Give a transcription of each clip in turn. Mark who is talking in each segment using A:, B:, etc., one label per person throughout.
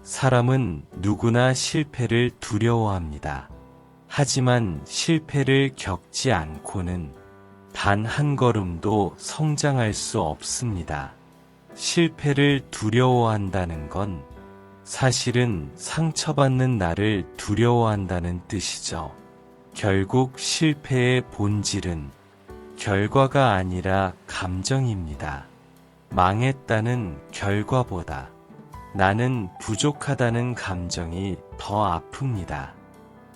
A: 사람은 누구나 실패를 두려워합니다. 하지만 실패를 겪지 않고는 단 한 걸음도 성장할 수 없습니다. 실패를 두려워한다는 건 사실은 상처받는 나를 두려워한다는 뜻이죠. 결국 실패의 본질은 결과가 아니라 감정입니다. 망했다는 결과보다 나는 부족하다는 감정이 더 아픕니다.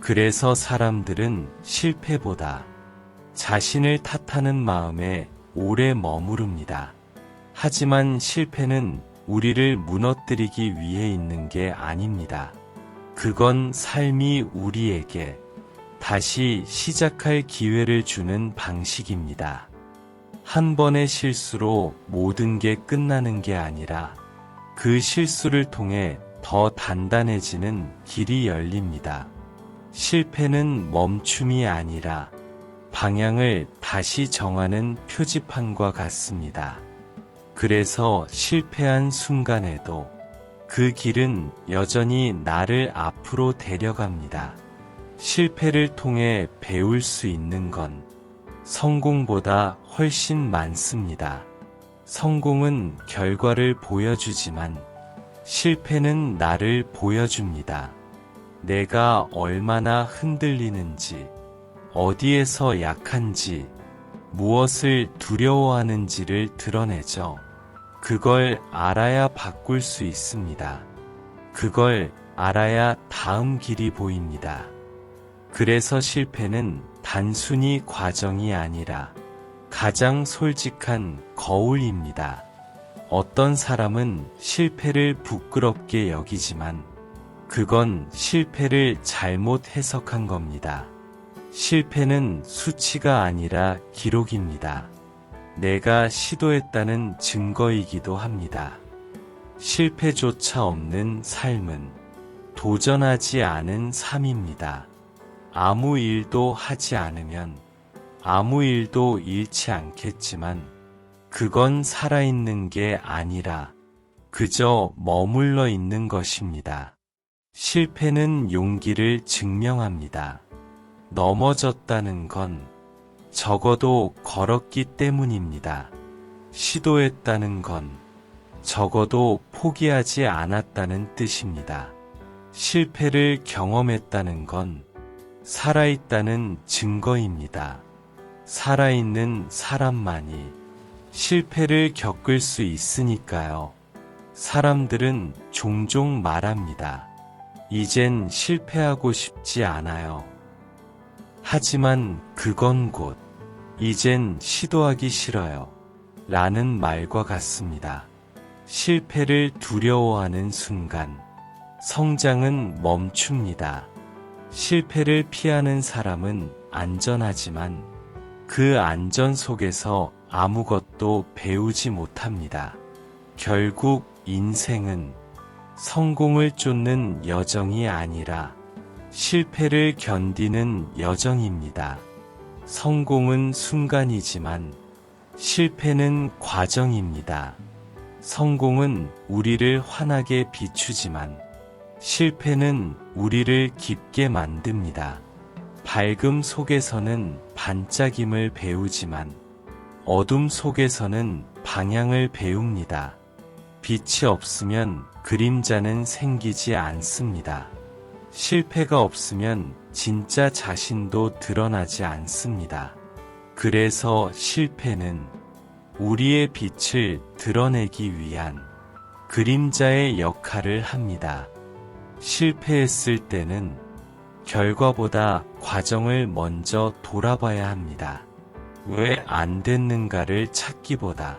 A: 그래서 사람들은 실패보다 자신을 탓하는 마음에 오래 머무릅니다. 하지만 실패는 우리를 무너뜨리기 위해 있는 게 아닙니다. 그건 삶이 우리에게 다시 시작할 기회를 주는 방식입니다. 한 번의 실수로 모든 게 끝나는 게 아니라 그 실수를 통해 더 단단해지는 길이 열립니다. 실패는 멈춤이 아니라 방향을 다시 정하는 표지판과 같습니다. 그래서 실패한 순간에도 그 길은 여전히 나를 앞으로 데려갑니다. 실패를 통해 배울 수 있는 건 성공보다 훨씬 많습니다. 성공은 결과를 보여주지만 실패는 나를 보여줍니다. 내가 얼마나 흔들리는지, 어디에서 약한지, 무엇을 두려워하는지를 드러내죠. 그걸 알아야 바꿀 수 있습니다. 그걸 알아야 다음 길이 보입니다. 그래서 실패는 단순히 과정이 아니라 가장 솔직한 거울입니다. 어떤 사람은 실패를 부끄럽게 여기지만 그건 실패를 잘못 해석한 겁니다. 실패는 수치가 아니라 기록입니다. 내가 시도했다는 증거이기도 합니다. 실패조차 없는 삶은 도전하지 않은 삶입니다. 아무 일도 하지 않으면 아무 일도 잃지 않겠지만 그건 살아있는 게 아니라 그저 머물러 있는 것입니다. 실패는 용기를 증명합니다. 넘어졌다는 건 적어도 걸었기 때문입니다. 시도했다는 건 적어도 포기하지 않았다는 뜻입니다. 실패를 경험했다는 건 살아있다는 증거입니다. 살아있는 사람만이 실패를 겪을 수 있으니까요. 사람들은 종종 말합니다. 이젠 실패하고 싶지 않아요. 하지만 그건 곧 이젠 시도하기 싫어요. 라는 말과 같습니다. 실패를 두려워하는 순간 성장은 멈춥니다. 실패를 피하는 사람은 안전하지만 그 안전 속에서 아무것도 배우지 못합니다. 결국 인생은 성공을 쫓는 여정이 아니라 실패를 견디는 여정입니다. 성공은 순간이지만 실패는 과정입니다. 성공은 우리를 환하게 비추지만 실패는 우리를 깊게 만듭니다. 밝음 속에서는 반짝임을 배우지만 어둠 속에서는 방향을 배웁니다. 빛이 없으면 그림자는 생기지 않습니다. 실패가 없으면 진짜 자신도 드러나지 않습니다. 그래서 실패는 우리의 빛을 드러내기 위한 그림자의 역할을 합니다. 실패했을 때는 결과보다 과정을 먼저 돌아봐야 합니다. 왜 안 됐는가를 찾기보다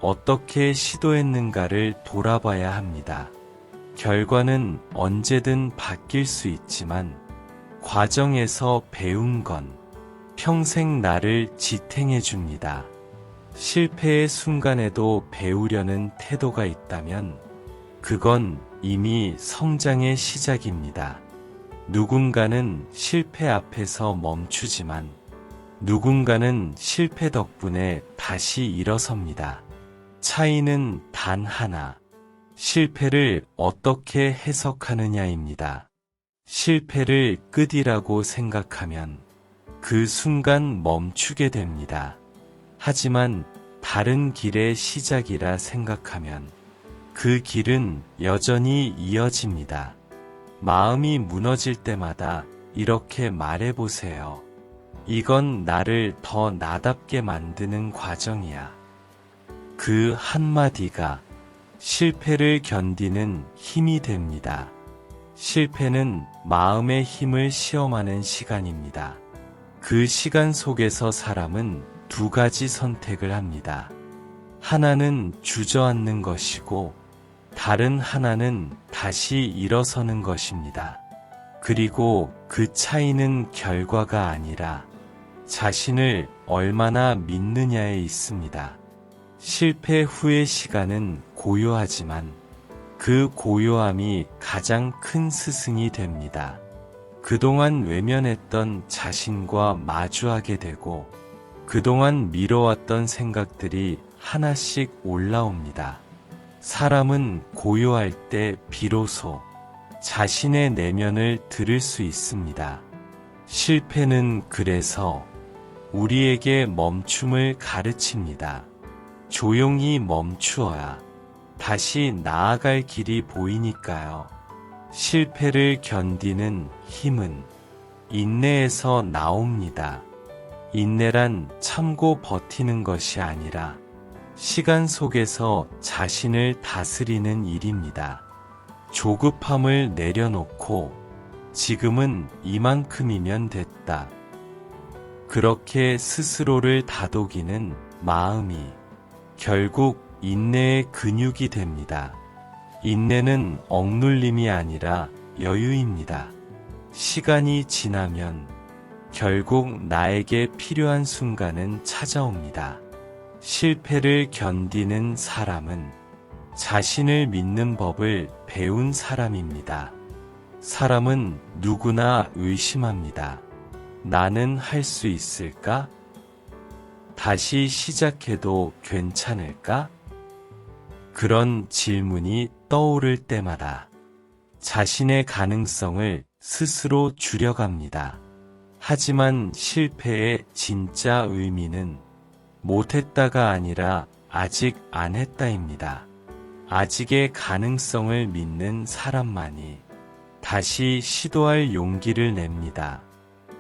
A: 어떻게 시도했는가를 돌아봐야 합니다. 결과는 언제든 바뀔 수 있지만 과정에서 배운 건 평생 나를 지탱해 줍니다. 실패의 순간에도 배우려는 태도가 있다면 그건 이미 성장의 시작입니다. 누군가는 실패 앞에서 멈추지만 누군가는 실패 덕분에 다시 일어섭니다. 차이는 단 하나. 실패를 어떻게 해석하느냐입니다. 실패를 끝이라고 생각하면 그 순간 멈추게 됩니다. 하지만 다른 길의 시작이라 생각하면 그 길은 여전히 이어집니다. 마음이 무너질 때마다 이렇게 말해보세요. 이건 나를 더 나답게 만드는 과정이야. 그 한마디가 실패를 견디는 힘이 됩니다. 실패는 마음의 힘을 시험하는 시간입니다. 그 시간 속에서 사람은 두 가지 선택을 합니다. 하나는 주저앉는 것이고 다른 하나는 다시 일어서는 것입니다. 그리고 그 차이는 결과가 아니라 자신을 얼마나 믿느냐에 있습니다. 실패 후의 시간은 고요하지만 그 고요함이 가장 큰 스승이 됩니다. 그동안 외면했던 자신과 마주하게 되고 그동안 미뤄왔던 생각들이 하나씩 올라옵니다. 사람은 고요할 때 비로소 자신의 내면을 들을 수 있습니다. 실패는 그래서 우리에게 멈춤을 가르칩니다. 조용히 멈추어야 다시 나아갈 길이 보이니까요. 실패를 견디는 힘은 인내에서 나옵니다. 인내란 참고 버티는 것이 아니라 시간 속에서 자신을 다스리는 일입니다. 조급함을 내려놓고 지금은 이만큼이면 됐다. 그렇게 스스로를 다독이는 마음이 결국 인내의 근육이 됩니다. 인내는 억눌림이 아니라 여유입니다. 시간이 지나면 결국 나에게 필요한 순간은 찾아옵니다. 실패를 견디는 사람은 자신을 믿는 법을 배운 사람입니다. 사람은 누구나 의심합니다. 나는 할 수 있을까? 다시 시작해도 괜찮을까? 그런 질문이 떠오를 때마다 자신의 가능성을 스스로 줄여갑니다. 하지만 실패의 진짜 의미는 못했다가 아니라 아직 안 했다입니다. 아직의 가능성을 믿는 사람만이 다시 시도할 용기를 냅니다.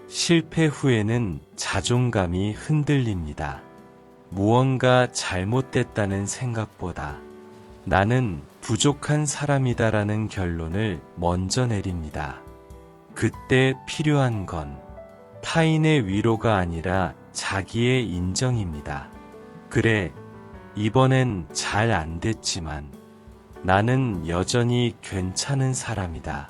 A: 실패 후에는 자존감이 흔들립니다. 무언가 잘못됐다는 생각보다 나는 부족한 사람이다라는 결론을 먼저 내립니다. 그때 필요한 건 타인의 위로가 아니라 자기의 인정입니다. 그래, 이번엔 잘 안 됐지만 나는 여전히 괜찮은 사람이다.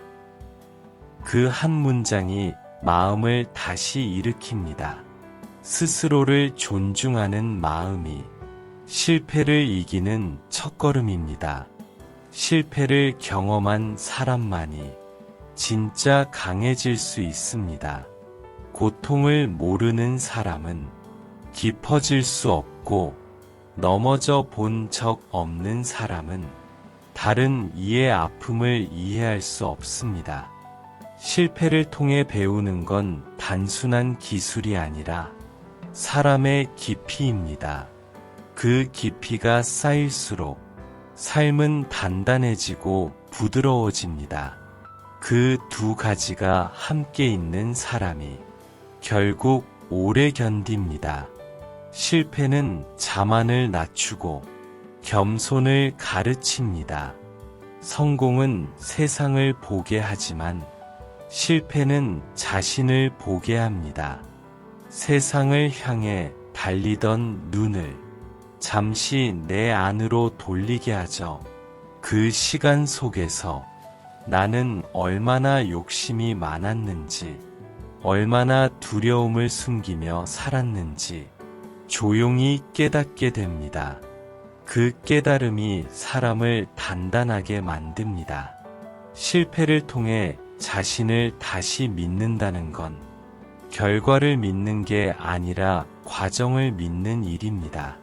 A: 그 한 문장이 마음을 다시 일으킵니다. 스스로를 존중하는 마음이 실패를 이기는 첫걸음입니다. 실패를 경험한 사람만이 진짜 강해질 수 있습니다. 고통을 모르는 사람은 깊어질 수 없고 넘어져 본 적 없는 사람은 다른 이의 아픔을 이해할 수 없습니다. 실패를 통해 배우는 건 단순한 기술이 아니라 사람의 깊이입니다. 그 깊이가 쌓일수록 삶은 단단해지고 부드러워집니다. 그 두 가지가 함께 있는 사람이 결국 오래 견딥니다. 실패는 자만을 낮추고 겸손을 가르칩니다. 성공은 세상을 보게 하지만 실패는 자신을 보게 합니다. 세상을 향해 달리던 눈을 잠시 내 안으로 돌리게 하죠. 그 시간 속에서 나는 얼마나 욕심이 많았는지, 얼마나 두려움을 숨기며 살았는지 조용히 깨닫게 됩니다. 그 깨달음이 사람을 단단하게 만듭니다. 실패를 통해 자신을 다시 믿는다는 건 결과를 믿는 게 아니라 과정을 믿는 일입니다.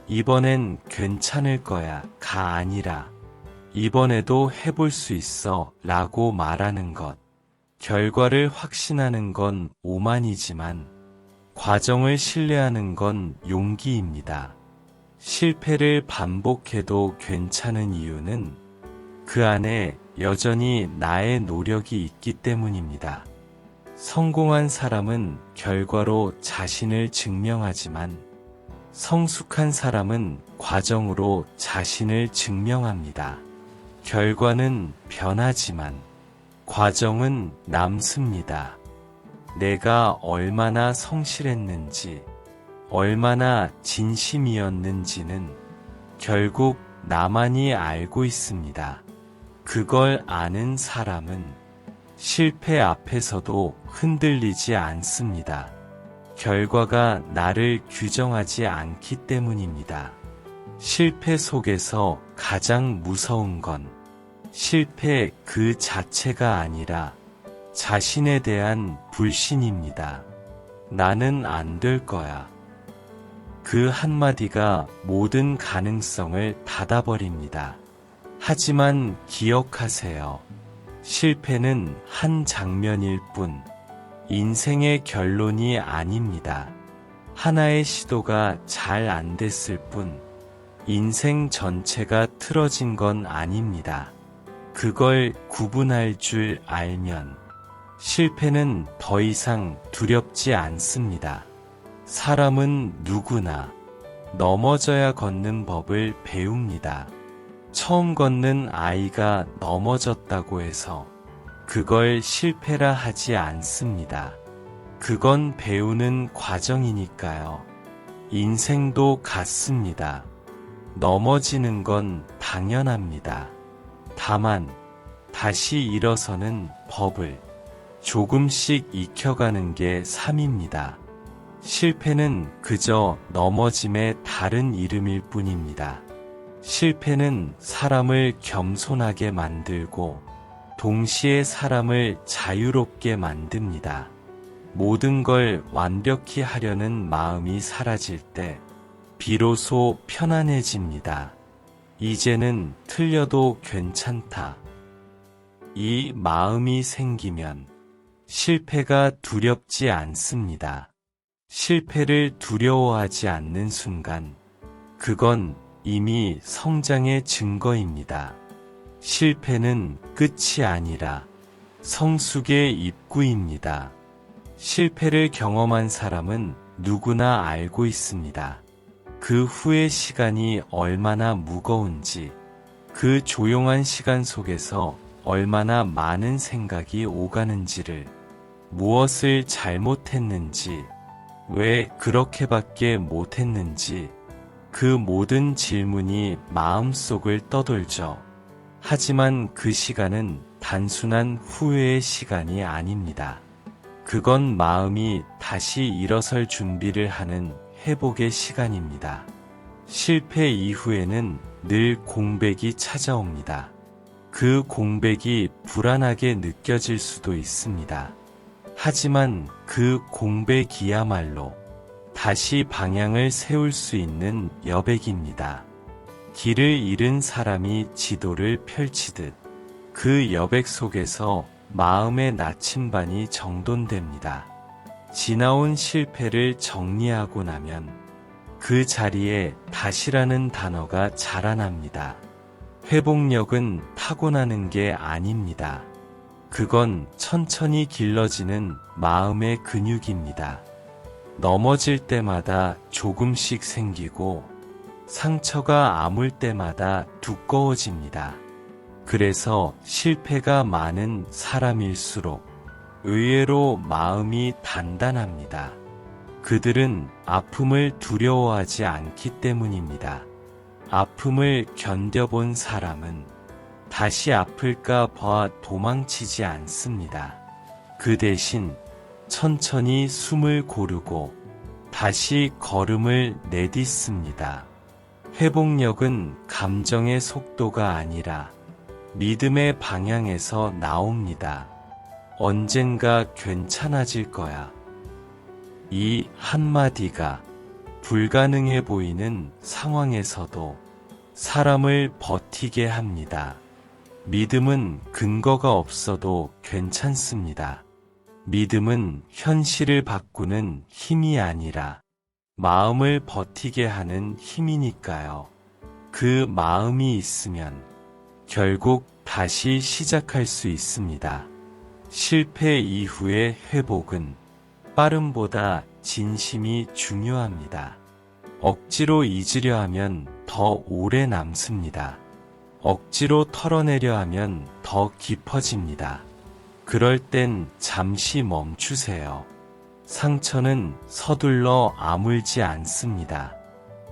A: 이번엔 괜찮을 거야가 아니라 이번에도 해볼 수 있어 라고 말하는 것. 결과를 확신하는 건 오만이지만 과정을 신뢰하는 건 용기입니다. 실패를 반복해도 괜찮은 이유는 그 안에 여전히 나의 노력이 있기 때문입니다. 성공한 사람은 결과로 자신을 증명하지만 성숙한 사람은 과정으로 자신을 증명합니다. 결과는 변하지만 과정은 남습니다. 내가 얼마나 성실했는지, 얼마나 진심이었는지는 결국 나만이 알고 있습니다. 그걸 아는 사람은 실패 앞에서도 흔들리지 않습니다. 결과가 나를 규정하지 않기 때문입니다. 실패 속에서 가장 무서운 건 실패 그 자체가 아니라 자신에 대한 불신입니다. 나는 안 될 거야. 그 한마디가 모든 가능성을 닫아버립니다. 하지만 기억하세요. 실패는 한 장면일 뿐, 인생의 결론이 아닙니다. 하나의 시도가 잘 안 됐을 뿐, 인생 전체가 틀어진 건 아닙니다. 그걸 구분할 줄 알면, 실패는 더 이상 두렵지 않습니다. 사람은 누구나 넘어져야 걷는 법을 배웁니다. 처음 걷는 아이가 넘어졌다고 해서 그걸 실패라 하지 않습니다. 그건 배우는 과정이니까요. 인생도 같습니다. 넘어지는 건 당연합니다. 다만 다시 일어서는 법을 조금씩 익혀가는 게 삶입니다. 실패는 그저 넘어짐의 다른 이름일 뿐입니다. 실패는 사람을 겸손하게 만들고 동시에 사람을 자유롭게 만듭니다. 모든 걸 완벽히 하려는 마음이 사라질 때 비로소 편안해집니다. 이제는 틀려도 괜찮다. 이 마음이 생기면 실패가 두렵지 않습니다. 실패를 두려워하지 않는 순간, 그건 이미 성장의 증거입니다. 실패는 끝이 아니라 성숙의 입구입니다. 실패를 경험한 사람은 누구나 알고 있습니다. 그 후의 시간이 얼마나 무거운지, 그 조용한 시간 속에서 얼마나 많은 생각이 오가는지를, 무엇을 잘못했는지, 왜 그렇게밖에 못했는지, 그 모든 질문이 마음속을 떠돌죠. 하지만 그 시간은 단순한 후회의 시간이 아닙니다. 그건 마음이 다시 일어설 준비를 하는 회복의 시간입니다. 실패 이후에는 늘 공백이 찾아옵니다. 그 공백이 불안하게 느껴질 수도 있습니다. 하지만 그 공백이야말로 다시 방향을 세울 수 있는 여백입니다. 길을 잃은 사람이 지도를 펼치듯 그 여백 속에서 마음의 나침반이 정돈됩니다. 지나온 실패를 정리하고 나면 그 자리에 다시라는 단어가 자라납니다. 회복력은 타고나는 게 아닙니다. 그건 천천히 길러지는 마음의 근육입니다. 넘어질 때마다 조금씩 생기고 상처가 아물 때마다 두꺼워집니다. 그래서 실패가 많은 사람일수록 의외로 마음이 단단합니다. 그들은 아픔을 두려워하지 않기 때문입니다. 아픔을 견뎌본 사람은 다시 아플까 봐 도망치지 않습니다. 그 대신 천천히 숨을 고르고 다시 걸음을 내딛습니다. 회복력은 감정의 속도가 아니라 믿음의 방향에서 나옵니다. 언젠가 괜찮아질 거야. 이 한마디가 불가능해 보이는 상황에서도 사람을 버티게 합니다. 믿음은 근거가 없어도 괜찮습니다. 믿음은 현실을 바꾸는 힘이 아니라 마음을 버티게 하는 힘이니까요. 그 마음이 있으면 결국 다시 시작할 수 있습니다. 실패 이후의 회복은 빠름보다 진심이 중요합니다. 억지로 잊으려 하면 더 오래 남습니다. 억지로 털어내려 하면 더 깊어집니다. 그럴 땐 잠시 멈추세요. 상처는 서둘러 아물지 않습니다.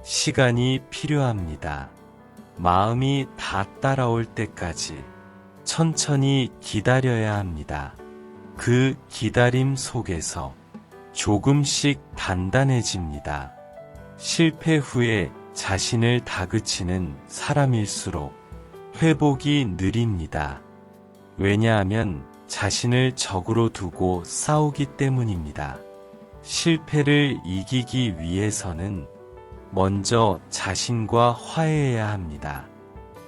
A: 시간이 필요합니다. 마음이 다 따라올 때까지 천천히 기다려야 합니다. 그 기다림 속에서 조금씩 단단해집니다. 실패 후에 자신을 다그치는 사람일수록 회복이 느립니다. 왜냐하면 자신을 적으로 두고 싸우기 때문입니다. 실패를 이기기 위해서는 먼저 자신과 화해해야 합니다.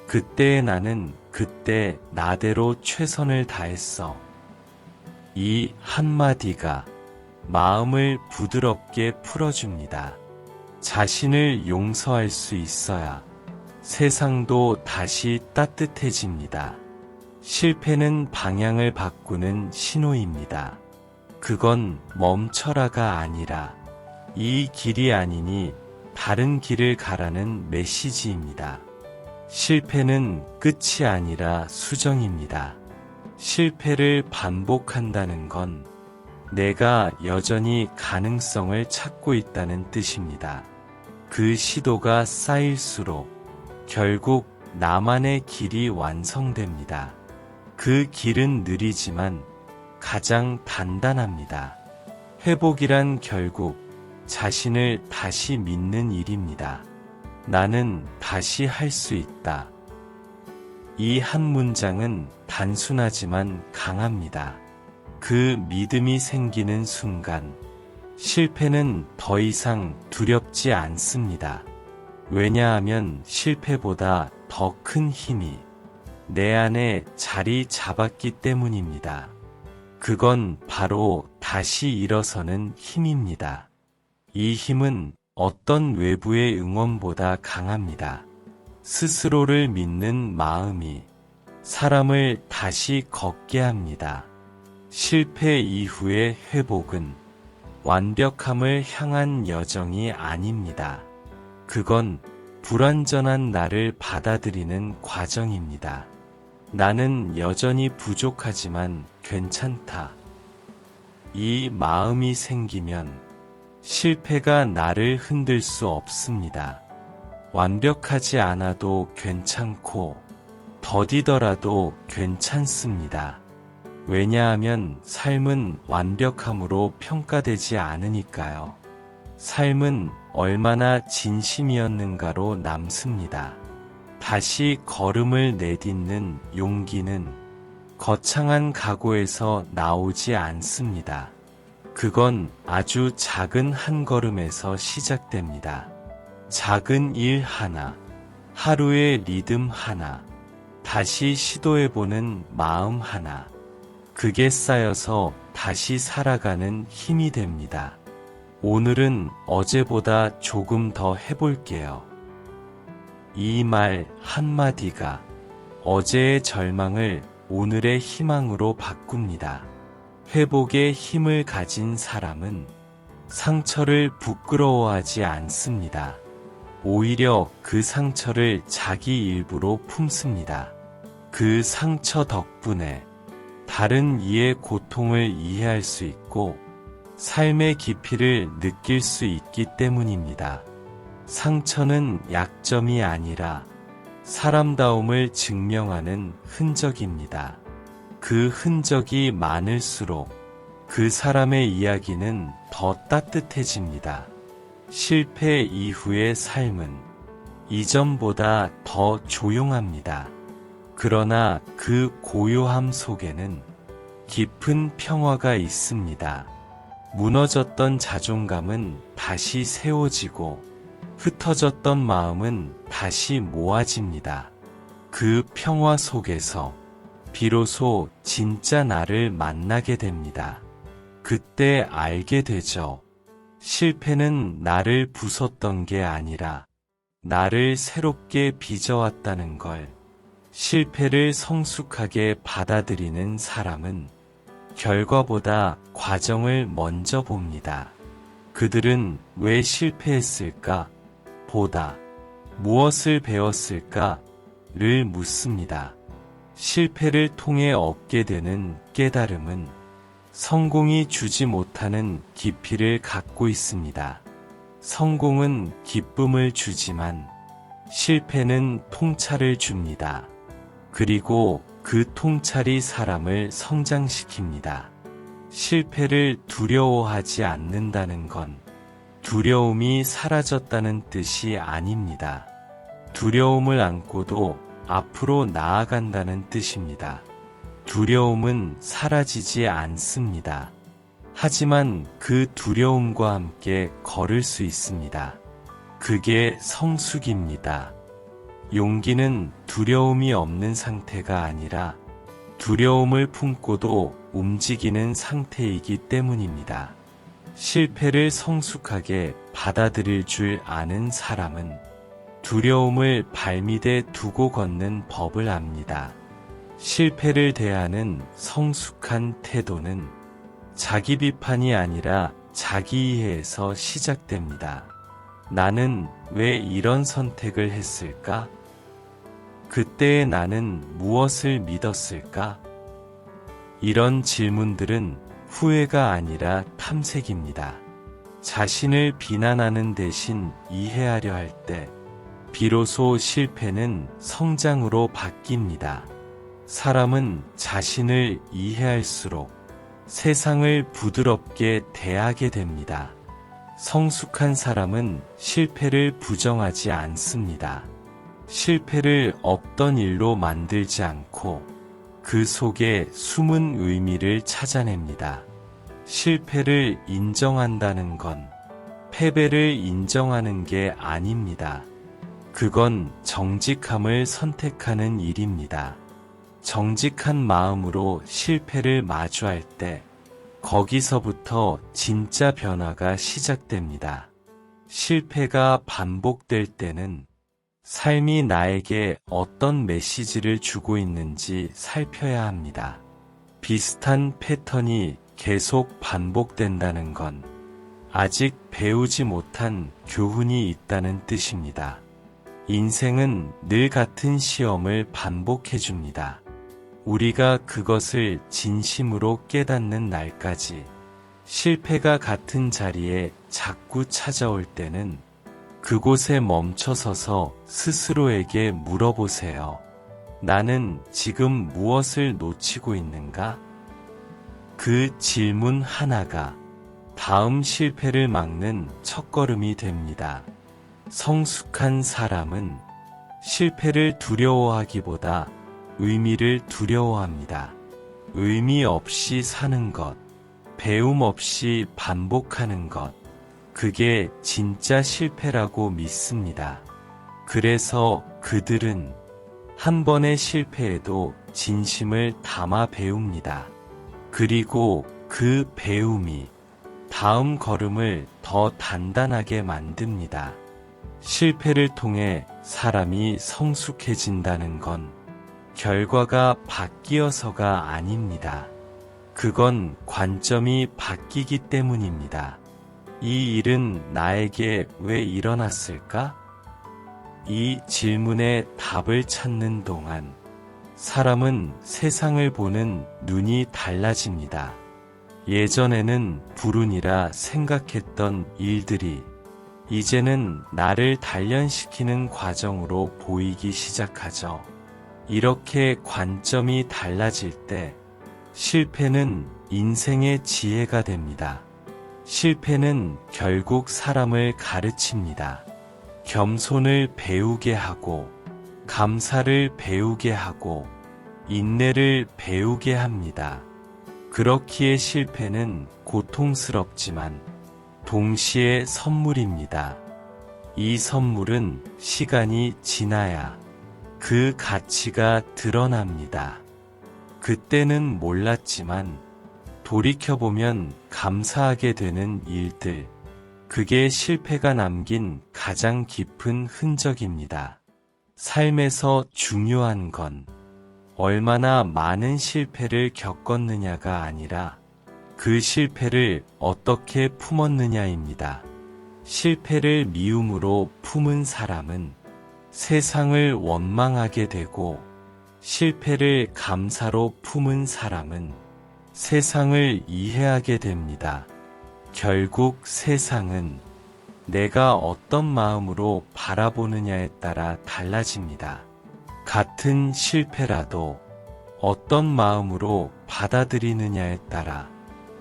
A: 그때의 나는 그때 나대로 최선을 다했어. 이 한마디가 마음을 부드럽게 풀어줍니다. 자신을 용서할 수 있어야 세상도 다시 따뜻해집니다. 실패는 방향을 바꾸는 신호입니다. 그건 멈춰라가 아니라 이 길이 아니니 다른 길을 가라는 메시지입니다. 실패는 끝이 아니라 수정입니다. 실패를 반복한다는 건 내가 여전히 가능성을 찾고 있다는 뜻입니다. 그 시도가 쌓일수록 결국 나만의 길이 완성됩니다. 그 길은 느리지만 가장 단단합니다. 회복이란 결국 자신을 다시 믿는 일입니다. 나는 다시 할 수 있다. 이 한 문장은 단순하지만 강합니다. 그 믿음이 생기는 순간 실패는 더 이상 두렵지 않습니다. 왜냐하면 실패보다 더 큰 힘이 내 안에 자리 잡았기 때문입니다. 그건 바로 다시 일어서는 힘입니다. 이 힘은 어떤 외부의 응원보다 강합니다. 스스로를 믿는 마음이 사람을 다시 걷게 합니다. 실패 이후의 회복은 완벽함을 향한 여정이 아닙니다. 그건 불완전한 나를 받아들이는 과정입니다. 나는 여전히 부족하지만 괜찮다. 이 마음이 생기면 실패가 나를 흔들 수 없습니다. 완벽하지 않아도 괜찮고 더디더라도 괜찮습니다. 왜냐하면 삶은 완벽함으로 평가되지 않으니까요. 삶은 얼마나 진심이었는가로 남습니다. 다시 걸음을 내딛는 용기는 거창한 각오에서 나오지 않습니다. 그건 아주 작은 한 걸음에서 시작됩니다. 작은 일 하나, 하루의 리듬 하나, 다시 시도해보는 마음 하나, 그게 쌓여서 다시 살아가는 힘이 됩니다. 오늘은 어제보다 조금 더 해볼게요. 이 말 한마디가 어제의 절망을 오늘의 희망으로 바꿉니다. 회복의 힘을 가진 사람은 상처를 부끄러워하지 않습니다. 오히려 그 상처를 자기 일부로 품습니다. 그 상처 덕분에 다른 이의 고통을 이해할 수 있고 삶의 깊이를 느낄 수 있기 때문입니다. 상처는 약점이 아니라 사람다움을 증명하는 흔적입니다. 그 흔적이 많을수록 그 사람의 이야기는 더 따뜻해집니다. 실패 이후의 삶은 이전보다 더 조용합니다. 그러나 그 고요함 속에는 깊은 평화가 있습니다. 무너졌던 자존감은 다시 세워지고 흩어졌던 마음은 다시 모아집니다. 그 평화 속에서 비로소 진짜 나를 만나게 됩니다. 그때 알게 되죠. 실패는 나를 부쉈던 게 아니라 나를 새롭게 빚어왔다는 걸. 실패를 성숙하게 받아들이는 사람은 결과보다 과정을 먼저 봅니다. 그들은 왜 실패했을까? 보다 무엇을 배웠을까?를 묻습니다. 실패를 통해 얻게 되는 깨달음은 성공이 주지 못하는 깊이를 갖고 있습니다. 성공은 기쁨을 주지만 실패는 통찰을 줍니다. 그리고 그 통찰이 사람을 성장시킵니다. 실패를 두려워하지 않는다는 건 두려움이 사라졌다는 뜻이 아닙니다. 두려움을 안고도 앞으로 나아간다는 뜻입니다. 두려움은 사라지지 않습니다. 하지만 그 두려움과 함께 걸을 수 있습니다. 그게 성숙입니다. 용기는 두려움이 없는 상태가 아니라 두려움을 품고도 움직이는 상태이기 때문입니다. 실패를 성숙하게 받아들일 줄 아는 사람은 두려움을 발밑에 두고 걷는 법을 압니다. 실패를 대하는 성숙한 태도는 자기 비판이 아니라 자기 이해에서 시작됩니다. 나는 왜 이런 선택을 했을까? 그때의 나는 무엇을 믿었을까? 이런 질문들은 후회가 아니라 탐색입니다. 자신을 비난하는 대신 이해하려 할 때, 비로소 실패는 성장으로 바뀝니다. 사람은 자신을 이해할수록 세상을 부드럽게 대하게 됩니다. 성숙한 사람은 실패를 부정하지 않습니다. 실패를 없던 일로 만들지 않고 그 속에 숨은 의미를 찾아냅니다. 실패를 인정한다는 건 패배를 인정하는 게 아닙니다. 그건 정직함을 선택하는 일입니다. 정직한 마음으로 실패를 마주할 때 거기서부터 진짜 변화가 시작됩니다. 실패가 반복될 때는 삶이 나에게 어떤 메시지를 주고 있는지 살펴야 합니다. 비슷한 패턴이 계속 반복된다는 건 아직 배우지 못한 교훈이 있다는 뜻입니다. 인생은 늘 같은 시험을 반복해줍니다. 우리가 그것을 진심으로 깨닫는 날까지 실패가 같은 자리에 자꾸 찾아올 때는 그곳에 멈춰서서 스스로에게 물어보세요. 나는 지금 무엇을 놓치고 있는가? 그 질문 하나가 다음 실패를 막는 첫걸음이 됩니다. 성숙한 사람은 실패를 두려워하기보다 의미를 두려워합니다. 의미 없이 사는 것, 배움 없이 반복하는 것, 그게 진짜 실패라고 믿습니다. 그래서 그들은 한 번의 실패에도 진심을 담아 배웁니다. 그리고 그 배움이 다음 걸음을 더 단단하게 만듭니다. 실패를 통해 사람이 성숙해진다는 건 결과가 바뀌어서가 아닙니다. 그건 관점이 바뀌기 때문입니다. 이 일은 나에게 왜 일어났을까? 이 질문에 답을 찾는 동안 사람은 세상을 보는 눈이 달라집니다. 예전에는 불운이라 생각했던 일들이 이제는 나를 단련시키는 과정으로 보이기 시작하죠. 이렇게 관점이 달라질 때 실패는 인생의 지혜가 됩니다. 실패는 결국 사람을 가르칩니다. 겸손을 배우게 하고, 감사를 배우게 하고, 인내를 배우게 합니다. 그렇기에 실패는 고통스럽지만 동시에 선물입니다. 이 선물은 시간이 지나야 그 가치가 드러납니다. 그때는 몰랐지만 돌이켜보면 감사하게 되는 일들, 그게 실패가 남긴 가장 깊은 흔적입니다. 삶에서 중요한 건 얼마나 많은 실패를 겪었느냐가 아니라 그 실패를 어떻게 품었느냐입니다. 실패를 미움으로 품은 사람은 세상을 원망하게 되고, 실패를 감사로 품은 사람은 세상을 이해하게 됩니다. 결국 세상은 내가 어떤 마음으로 바라보느냐에 따라 달라집니다. 같은 실패라도 어떤 마음으로 받아들이느냐에 따라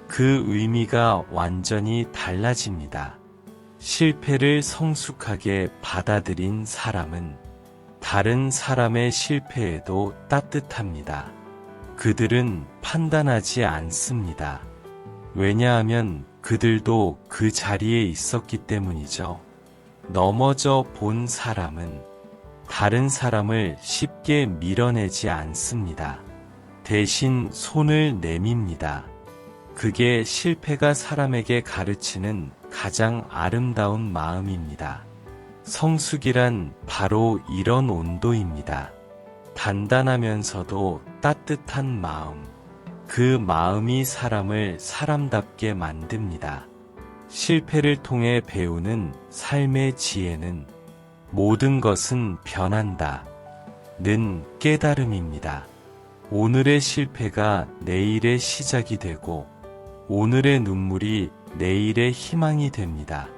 A: 그 의미가 완전히 달라집니다. 실패를 성숙하게 받아들인 사람은 다른 사람의 실패에도 따뜻합니다. 그들은 판단하지 않습니다. 왜냐하면 그들도 그 자리에 있었기 때문이죠. 넘어져 본 사람은 다른 사람을 쉽게 밀어내지 않습니다. 대신 손을 내밉니다. 그게 실패가 사람에게 가르치는 가장 아름다운 마음입니다. 성숙이란 바로 이런 온도입니다. 단단하면서도 따뜻한 마음. 그 마음이 사람을 사람답게 만듭니다. 실패를 통해 배우는 삶의 지혜는 모든 것은 변한다 는 깨달음입니다. 오늘의 실패가 내일의 시작이 되고, 오늘의 눈물이 내일의 희망이 됩니다.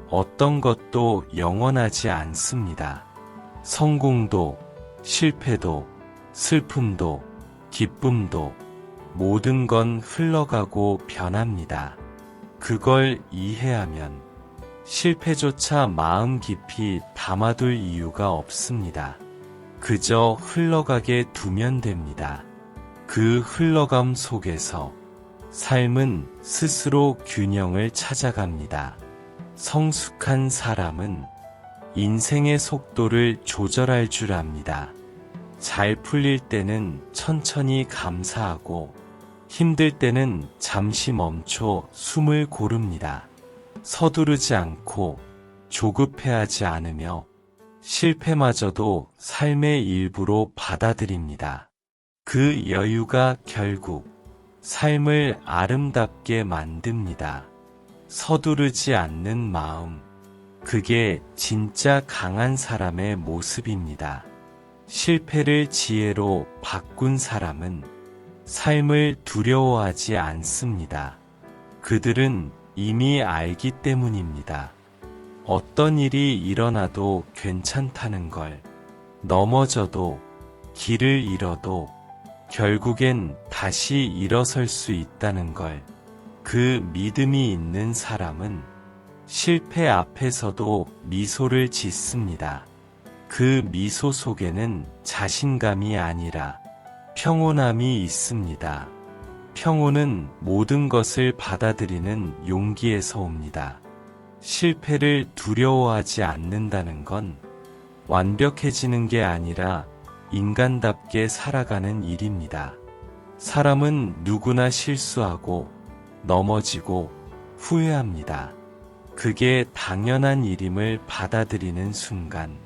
A: 어떤 것도 영원하지 않습니다. 성공도, 실패도, 슬픔도, 기쁨도 모든 건 흘러가고 변합니다. 그걸 이해하면 실패조차 마음 깊이 담아둘 이유가 없습니다. 그저 흘러가게 두면 됩니다. 그 흘러감 속에서 삶은 스스로 균형을 찾아갑니다. 성숙한 사람은 인생의 속도를 조절할 줄 압니다. 잘 풀릴 때는 천천히 감사하고, 힘들 때는 잠시 멈춰 숨을 고릅니다. 서두르지 않고 조급해하지 않으며 실패마저도 삶의 일부로 받아들입니다. 그 여유가 결국 삶을 아름답게 만듭니다. 서두르지 않는 마음, 그게 진짜 강한 사람의 모습입니다. 실패를 지혜로 바꾼 사람은 삶을 두려워하지 않습니다. 그들은 이미 알기 때문입니다. 어떤 일이 일어나도 괜찮다는 걸, 넘어져도, 길을 잃어도 결국엔 다시 일어설 수 있다는 걸, 그 믿음이 있는 사람은 실패 앞에서도 미소를 짓습니다. 그 미소 속에는 자신감이 아니라 평온함이 있습니다. 평온은 모든 것을 받아들이는 용기에서 옵니다. 실패를 두려워하지 않는다는 건 완벽해지는 게 아니라 인간답게 살아가는 일입니다. 사람은 누구나 실수하고 넘어지고 후회합니다. 그게 당연한 일임을 받아들이는 순간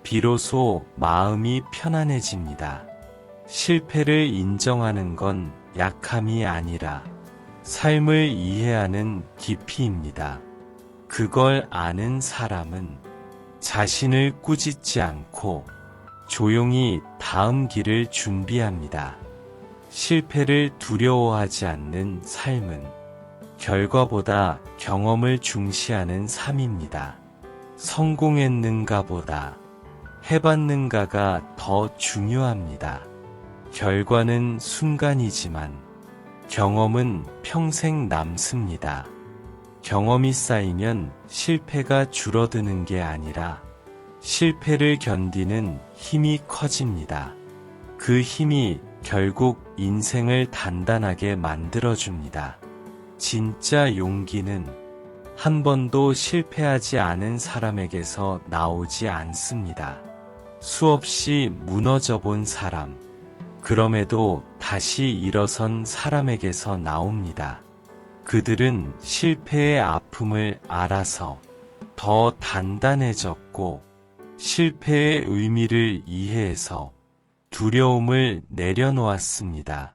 A: 비로소 마음이 편안해집니다. 실패를 인정하는 건 약함이 아니라 삶을 이해하는 깊이입니다. 그걸 아는 사람은 자신을 꾸짖지 않고 조용히 다음 길을 준비합니다. 실패를 두려워하지 않는 삶은 결과보다 경험을 중시하는 삶입니다. 성공했는가보다 해봤는가가 더 중요합니다. 결과는 순간이지만 경험은 평생 남습니다. 경험이 쌓이면 실패가 줄어드는 게 아니라 실패를 견디는 힘이 커집니다. 그 힘이 결국 인생을 단단하게 만들어줍니다. 진짜 용기는 한 번도 실패하지 않은 사람에게서 나오지 않습니다. 수없이 무너져 본 사람, 그럼에도 다시 일어선 사람에게서 나옵니다. 그들은 실패의 아픔을 알아서 더 단단해졌고, 실패의 의미를 이해해서 두려움을 내려놓았습니다.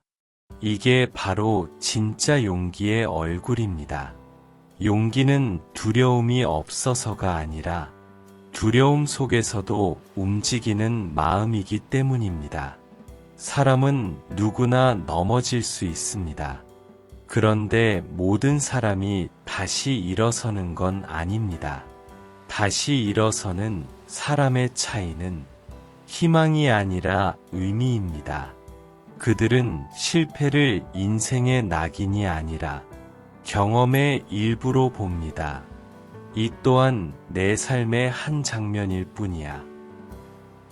A: 이게 바로 진짜 용기의 얼굴입니다. 용기는 두려움이 없어서가 아니라 두려움 속에서도 움직이는 마음이기 때문입니다. 사람은 누구나 넘어질 수 있습니다. 그런데 모든 사람이 다시 일어서는 건 아닙니다. 다시 일어서는 사람의 차이는 희망이 아니라 의미입니다. 그들은 실패를 인생의 낙인이 아니라 경험의 일부로 봅니다. 이 또한 내 삶의 한 장면일 뿐이야.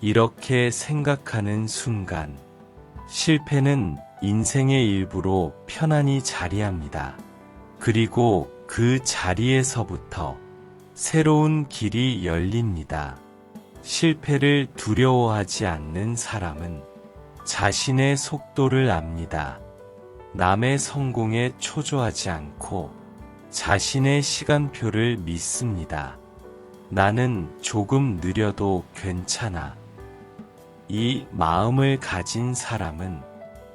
A: 이렇게 생각하는 순간, 실패는 인생의 일부로 편안히 자리합니다. 그리고 그 자리에서부터 새로운 길이 열립니다. 실패를 두려워하지 않는 사람은 자신의 속도를 압니다. 남의 성공에 초조하지 않고 자신의 시간표를 믿습니다. 나는 조금 느려도 괜찮아. 이 마음을 가진 사람은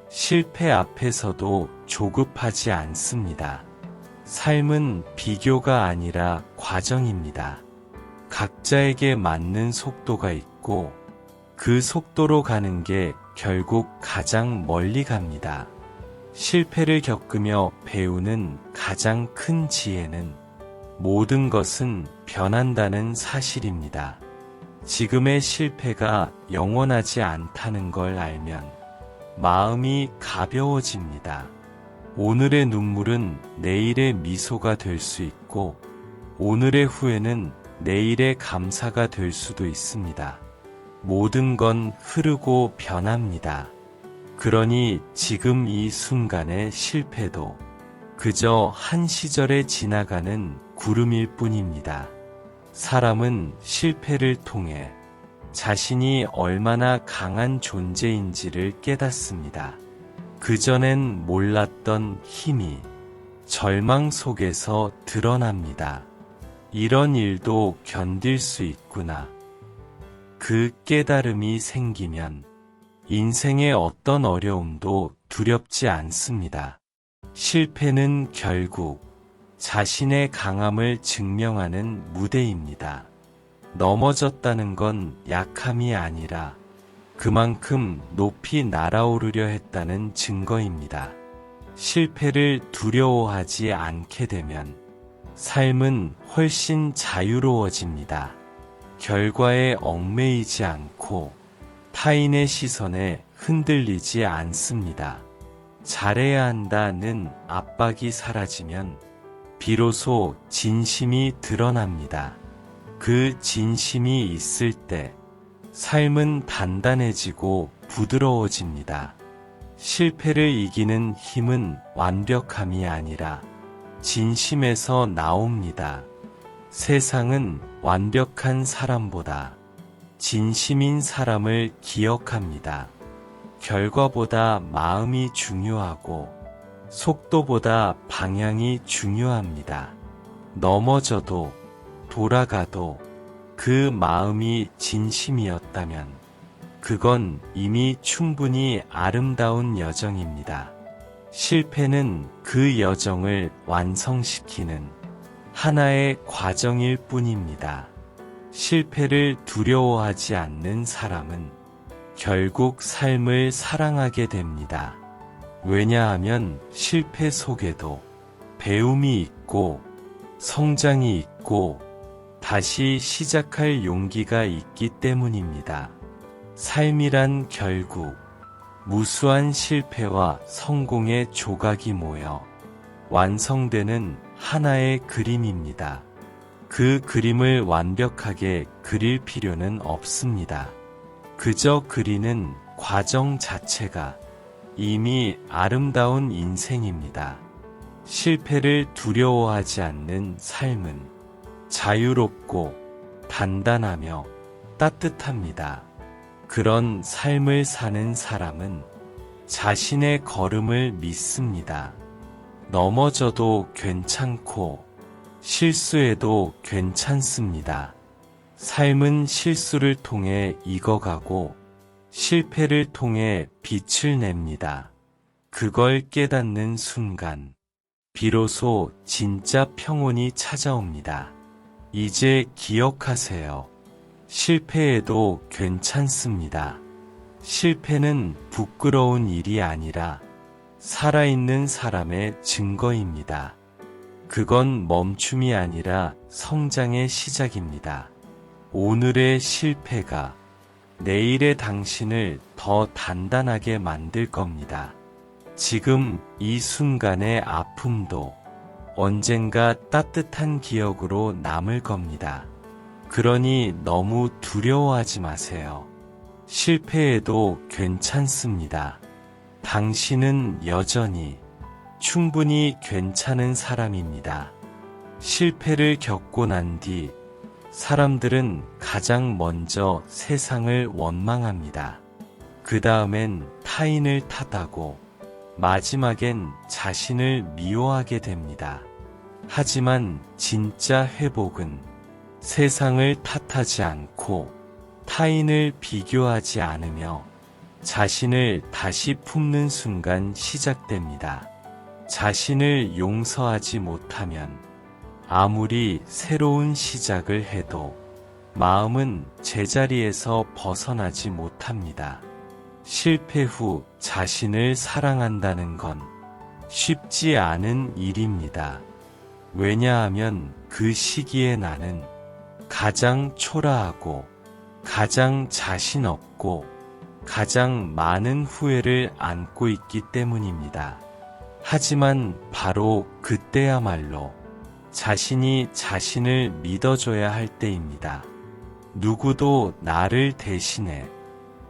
A: 실패 앞에서도 조급하지 않습니다. 삶은 비교가 아니라 과정입니다. 각자에게 맞는 속도가 있고 그 속도로 가는 게 결국 가장 멀리 갑니다. 실패를 겪으며 배우는 가장 큰 지혜는 모든 것은 변한다는 사실입니다. 지금의 실패가 영원하지 않다는 걸 알면 마음이 가벼워집니다. 오늘의 눈물은 내일의 미소가 될 수 있고 오늘의 후회는 내일의 감사가 될 수도 있습니다. 모든 건 흐르고 변합니다. 그러니 지금 이 순간의 실패도 그저 한 시절에 지나가는 구름일 뿐입니다. 사람은 실패를 통해 자신이 얼마나 강한 존재인지를 깨닫습니다. 그전엔 몰랐던 힘이 절망 속에서 드러납니다. 이런 일도 견딜 수 있구나. 그 깨달음이 생기면 인생의 어떤 어려움도 두렵지 않습니다. 실패는 결국 자신의 강함을 증명하는 무대입니다. 넘어졌다는 건 약함이 아니라 그만큼 높이 날아오르려 했다는 증거입니다. 실패를 두려워하지 않게 되면 삶은 훨씬 자유로워집니다. 결과에 얽매이지 않고 타인의 시선에 흔들리지 않습니다. 잘해야 한다는 압박이 사라지면 비로소 진심이 드러납니다. 그 진심이 있을 때 삶은 단단해지고 부드러워집니다. 실패를 이기는 힘은 완벽함이 아니라 진심에서 나옵니다. 세상은 완벽한 사람보다 진심인 사람을 기억합니다. 결과보다 마음이 중요하고 속도보다 방향이 중요합니다. 넘어져도 돌아가도 그 마음이 진심이었다면 그건 이미 충분히 아름다운 여정입니다. 실패는 그 여정을 완성시키는 하나의 과정일 뿐입니다. 실패를 두려워하지 않는 사람은 결국 삶을 사랑하게 됩니다. 왜냐하면 실패 속에도 배움이 있고 성장이 있고 다시 시작할 용기가 있기 때문입니다. 삶이란 결국 무수한 실패와 성공의 조각이 모여 완성되는 하나의 그림입니다. 그 그림을 완벽하게 그릴 필요는 없습니다. 그저 그리는 과정 자체가 이미 아름다운 인생입니다. 실패를 두려워하지 않는 삶은 자유롭고 단단하며 따뜻합니다. 그런 삶을 사는 사람은 자신의 걸음을 믿습니다. 넘어져도 괜찮고 실수해도 괜찮습니다. 삶은 실수를 통해 익어가고 실패를 통해 빛을 냅니다. 그걸 깨닫는 순간 비로소 진짜 평온이 찾아옵니다. 이제 기억하세요. 실패해도 괜찮습니다. 실패는 부끄러운 일이 아니라 살아있는 사람의 증거입니다. 그건 멈춤이 아니라 성장의 시작입니다. 오늘의 실패가 내일의 당신을 더 단단하게 만들 겁니다. 지금 이 순간의 아픔도 언젠가 따뜻한 기억으로 남을 겁니다. 그러니 너무 두려워하지 마세요. 실패해도 괜찮습니다. 당신은 여전히 충분히 괜찮은 사람입니다. 실패를 겪고 난 뒤 사람들은 가장 먼저 세상을 원망합니다. 그 다음엔 타인을 탓하고 마지막엔 자신을 미워하게 됩니다. 하지만 진짜 회복은 세상을 탓하지 않고 타인을 비교하지 않으며 자신을 다시 품는 순간 시작됩니다. 자신을 용서하지 못하면 아무리 새로운 시작을 해도 마음은 제자리에서 벗어나지 못합니다. 실패 후 자신을 사랑한다는 건 쉽지 않은 일입니다. 왜냐하면 그 시기에 나는 가장 초라하고 가장 자신 없고 가장 많은 후회를 안고 있기 때문입니다. 하지만 바로 그때야말로 자신이 자신을 믿어줘야 할 때입니다. 누구도 나를 대신해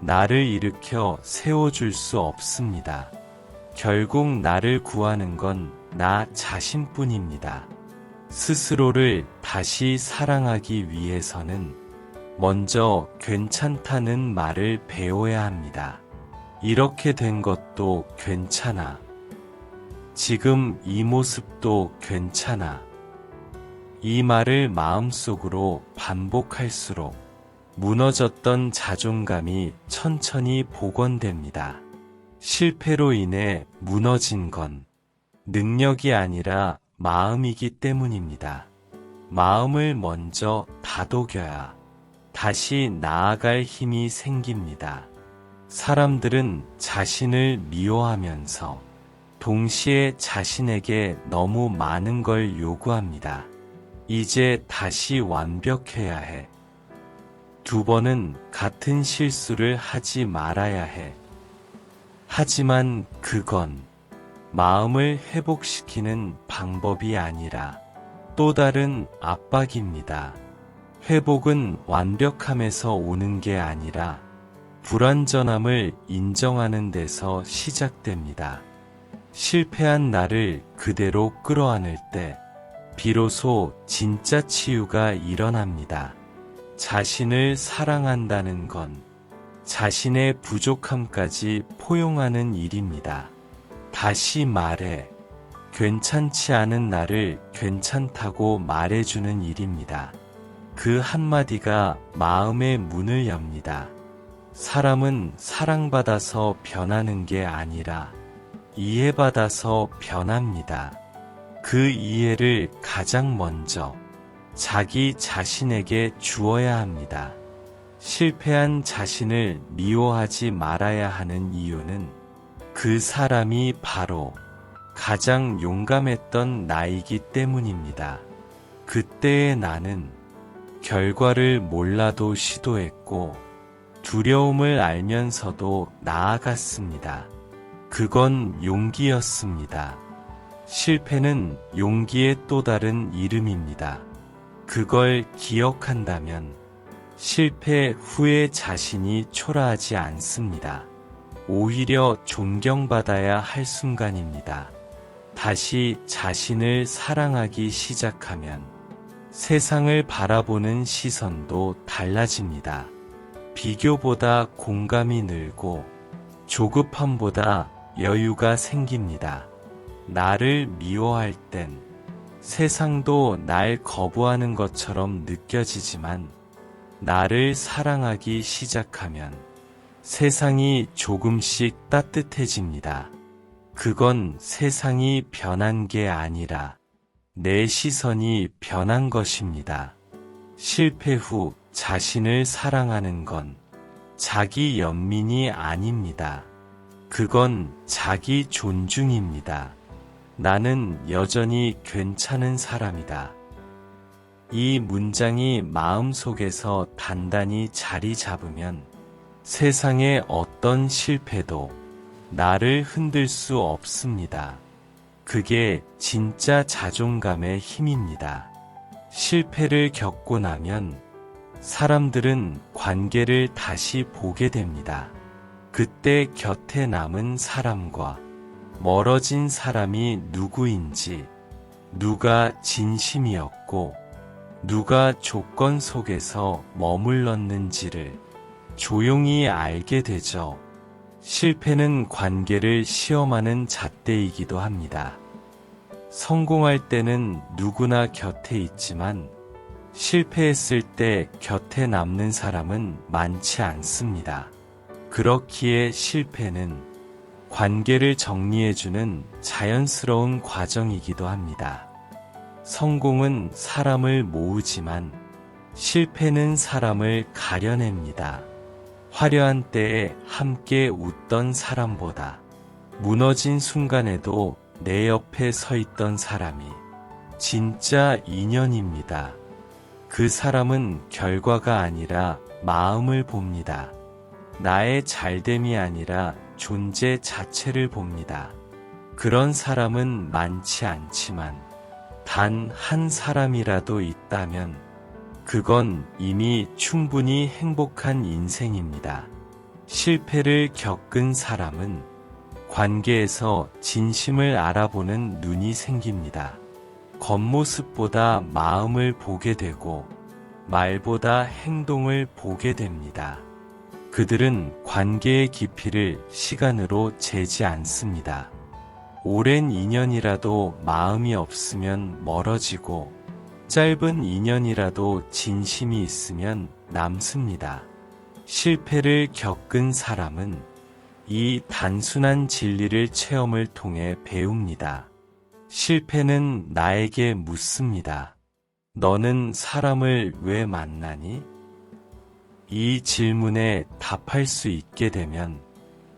A: 나를 일으켜 세워줄 수 없습니다. 결국 나를 구하는 건 나 자신뿐입니다. 스스로를 다시 사랑하기 위해서는 먼저 괜찮다는 말을 배워야 합니다. 이렇게 된 것도 괜찮아. 지금 이 모습도 괜찮아. 이 말을 마음속으로 반복할수록 무너졌던 자존감이 천천히 복원됩니다. 실패로 인해 무너진 건 능력이 아니라 마음이기 때문입니다. 마음을 먼저 다독여야 다시 나아갈 힘이 생깁니다. 사람들은 자신을 미워하면서 동시에 자신에게 너무 많은 걸 요구합니다. 이제 다시 완벽해야 해. 두 번은 같은 실수를 하지 말아야 해. 하지만 그건 마음을 회복시키는 방법이 아니라 또 다른 압박입니다. 회복은 완벽함에서 오는 게 아니라 불완전함을 인정하는 데서 시작됩니다. 실패한 나를 그대로 끌어안을 때 비로소 진짜 치유가 일어납니다. 자신을 사랑한다는 건 자신의 부족함까지 포용하는 일입니다. 다시 말해, 괜찮지 않은 나를 괜찮다고 말해주는 일입니다. 그 한마디가 마음의 문을 엽니다. 사람은 사랑받아서 변하는 게 아니라 이해받아서 변합니다. 그 이해를 가장 먼저 자기 자신에게 주어야 합니다. 실패한 자신을 미워하지 말아야 하는 이유는 그 사람이 바로 가장 용감했던 나이기 때문입니다. 그때의 나는 결과를 몰라도 시도했고 두려움을 알면서도 나아갔습니다. 그건 용기였습니다. 실패는 용기의 또 다른 이름입니다. 그걸 기억한다면 실패 후에 자신이 초라하지 않습니다. 오히려 존경받아야 할 순간입니다. 다시 자신을 사랑하기 시작하면 세상을 바라보는 시선도 달라집니다. 비교보다 공감이 늘고 조급함보다 여유가 생깁니다. 나를 미워할 땐 세상도 날 거부하는 것처럼 느껴지지만 나를 사랑하기 시작하면 세상이 조금씩 따뜻해집니다. 그건 세상이 변한 게 아니라 내 시선이 변한 것입니다. 실패 후 자신을 사랑하는 건 자기 연민이 아닙니다. 그건 자기 존중입니다. 나는 여전히 괜찮은 사람이다. 이 문장이 마음속에서 단단히 자리 잡으면 세상의 어떤 실패도 나를 흔들 수 없습니다. 그게 진짜 자존감의 힘입니다. 실패를 겪고 나면 사람들은 관계를 다시 보게 됩니다. 그때 곁에 남은 사람과 멀어진 사람이 누구인지, 누가 진심이었고, 누가 조건 속에서 머물렀는지를 조용히 알게 되죠. 실패는 관계를 시험하는 잣대이기도 합니다. 성공할 때는 누구나 곁에 있지만 실패했을 때 곁에 남는 사람은 많지 않습니다. 그렇기에 실패는 관계를 정리해주는 자연스러운 과정이기도 합니다. 성공은 사람을 모으지만 실패는 사람을 가려냅니다. 화려한 때에 함께 웃던 사람보다 무너진 순간에도 내 옆에 서 있던 사람이 진짜 인연입니다. 그 사람은 결과가 아니라 마음을 봅니다. 나의 잘됨이 아니라 존재 자체를 봅니다. 그런 사람은 많지 않지만 단 한 사람이라도 있다면 그건 이미 충분히 행복한 인생입니다. 실패를 겪은 사람은 관계에서 진심을 알아보는 눈이 생깁니다. 겉모습보다 마음을 보게 되고 말보다 행동을 보게 됩니다. 그들은 관계의 깊이를 시간으로 재지 않습니다. 오랜 인연이라도 마음이 없으면 멀어지고 짧은 인연이라도 진심이 있으면 남습니다. 실패를 겪은 사람은 이 단순한 진리를 체험을 통해 배웁니다. 실패는 나에게 묻습니다. 너는 사람을 왜 만나니? 이 질문에 답할 수 있게 되면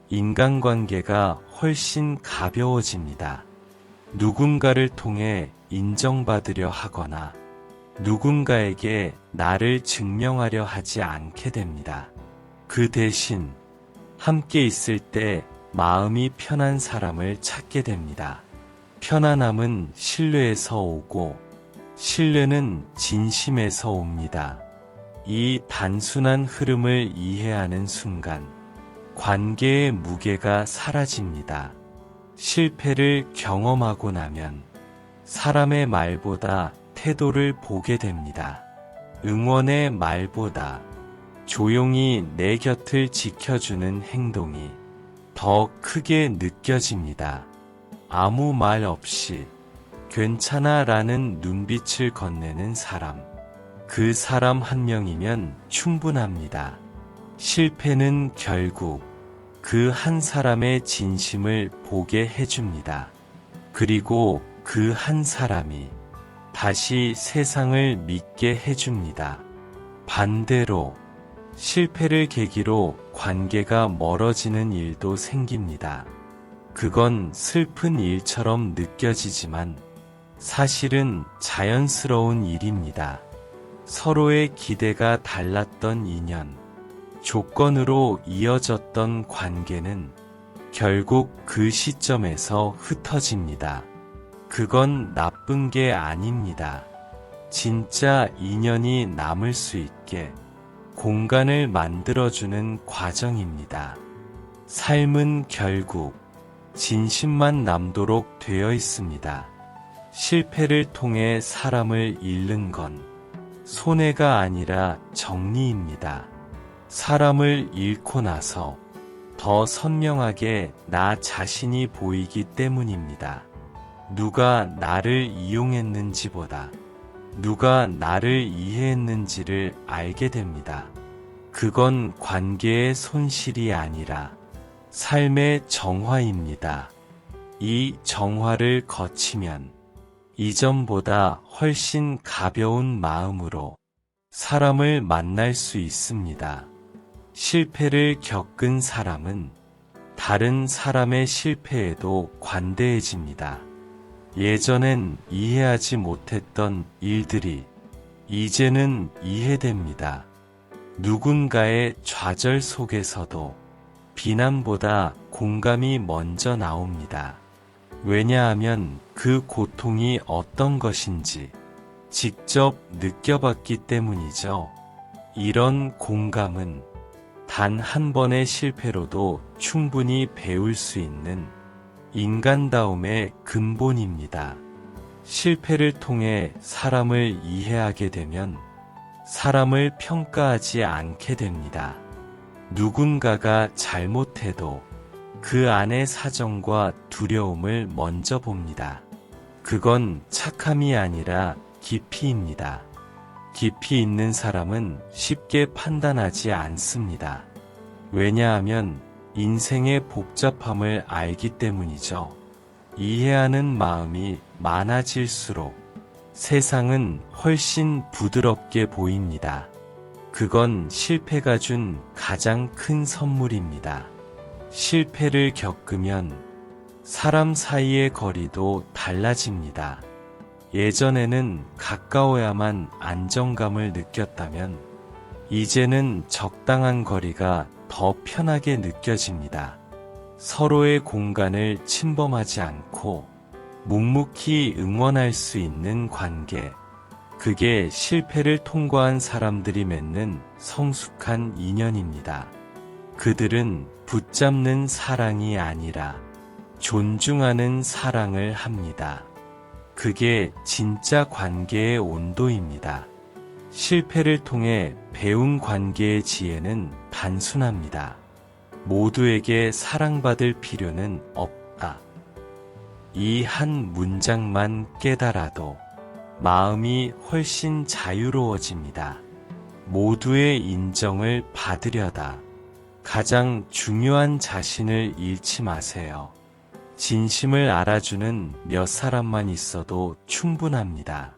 A: 인간관계가 훨씬 가벼워집니다. 누군가를 통해 인정받으려 하거나 누군가에게 나를 증명하려 하지 않게 됩니다. 그 대신 함께 있을 때 마음이 편한 사람을 찾게 됩니다. 편안함은 신뢰에서 오고 신뢰는 진심에서 옵니다. 이 단순한 흐름을 이해하는 순간 관계의 무게가 사라집니다. 실패를 경험하고 나면 사람의 말보다 태도를 보게 됩니다. 응원의 말보다 조용히 내 곁을 지켜주는 행동이 더 크게 느껴집니다. 아무 말 없이 괜찮아 라는 눈빛을 건네는 사람. 그 사람 한 명이면 충분합니다. 실패는 결국 그 한 사람의 진심을 보게 해줍니다. 그리고 그 한 사람이 다시 세상을 믿게 해줍니다. 반대로 실패를 계기로 관계가 멀어지는 일도 생깁니다. 그건 슬픈 일처럼 느껴지지만 사실은 자연스러운 일입니다. 서로의 기대가 달랐던 인연, 조건으로 이어졌던 관계는 결국 그 시점에서 흩어집니다. 그건 나쁜 게 아닙니다. 진짜 인연이 남을 수 있게 공간을 만들어주는 과정입니다. 삶은 결국 진심만 남도록 되어 있습니다. 실패를 통해 사람을 잃는 건 손해가 아니라 정리입니다. 사람을 잃고 나서 더 선명하게 나 자신이 보이기 때문입니다. 누가 나를 이용했는지보다 누가 나를 이해했는지를 알게 됩니다. 그건 관계의 손실이 아니라 삶의 정화입니다. 이 정화를 거치면 이전보다 훨씬 가벼운 마음으로 사람을 만날 수 있습니다. 실패를 겪은 사람은 다른 사람의 실패에도 관대해집니다. 예전엔 이해하지 못했던 일들이 이제는 이해됩니다. 누군가의 좌절 속에서도 비난보다 공감이 먼저 나옵니다. 왜냐하면 그 고통이 어떤 것인지 직접 느껴봤기 때문이죠. 이런 공감은 단 한 번의 실패로도 충분히 배울 수 있는 인간다움의 근본입니다. 실패를 통해 사람을 이해하게 되면 사람을 평가하지 않게 됩니다. 누군가가 잘못해도 그 안의 사정과 두려움을 먼저 봅니다. 그건 착함이 아니라 깊이입니다. 깊이 있는 사람은 쉽게 판단하지 않습니다. 왜냐하면 인생의 복잡함을 알기 때문이죠. 이해하는 마음이 많아질수록 세상은 훨씬 부드럽게 보입니다. 그건 실패가 준 가장 큰 선물입니다. 실패를 겪으면 사람 사이의 거리도 달라집니다. 예전에는 가까워야만 안정감을 느꼈다면 이제는 적당한 거리가 더 편하게 느껴집니다. 서로의 공간을 침범하지 않고 묵묵히 응원할 수 있는 관계. 그게 실패를 통과한 사람들이 맺는 성숙한 인연입니다. 그들은 붙잡는 사랑이 아니라 존중하는 사랑을 합니다. 그게 진짜 관계의 온도입니다. 실패를 통해 배운 관계의 지혜는 단순합니다. 모두에게 사랑받을 필요는 없다. 이 한 문장만 깨달아도 마음이 훨씬 자유로워집니다. 모두의 인정을 받으려다 가장 중요한 자신을 잃지 마세요. 진심을 알아주는 몇 사람만 있어도 충분합니다.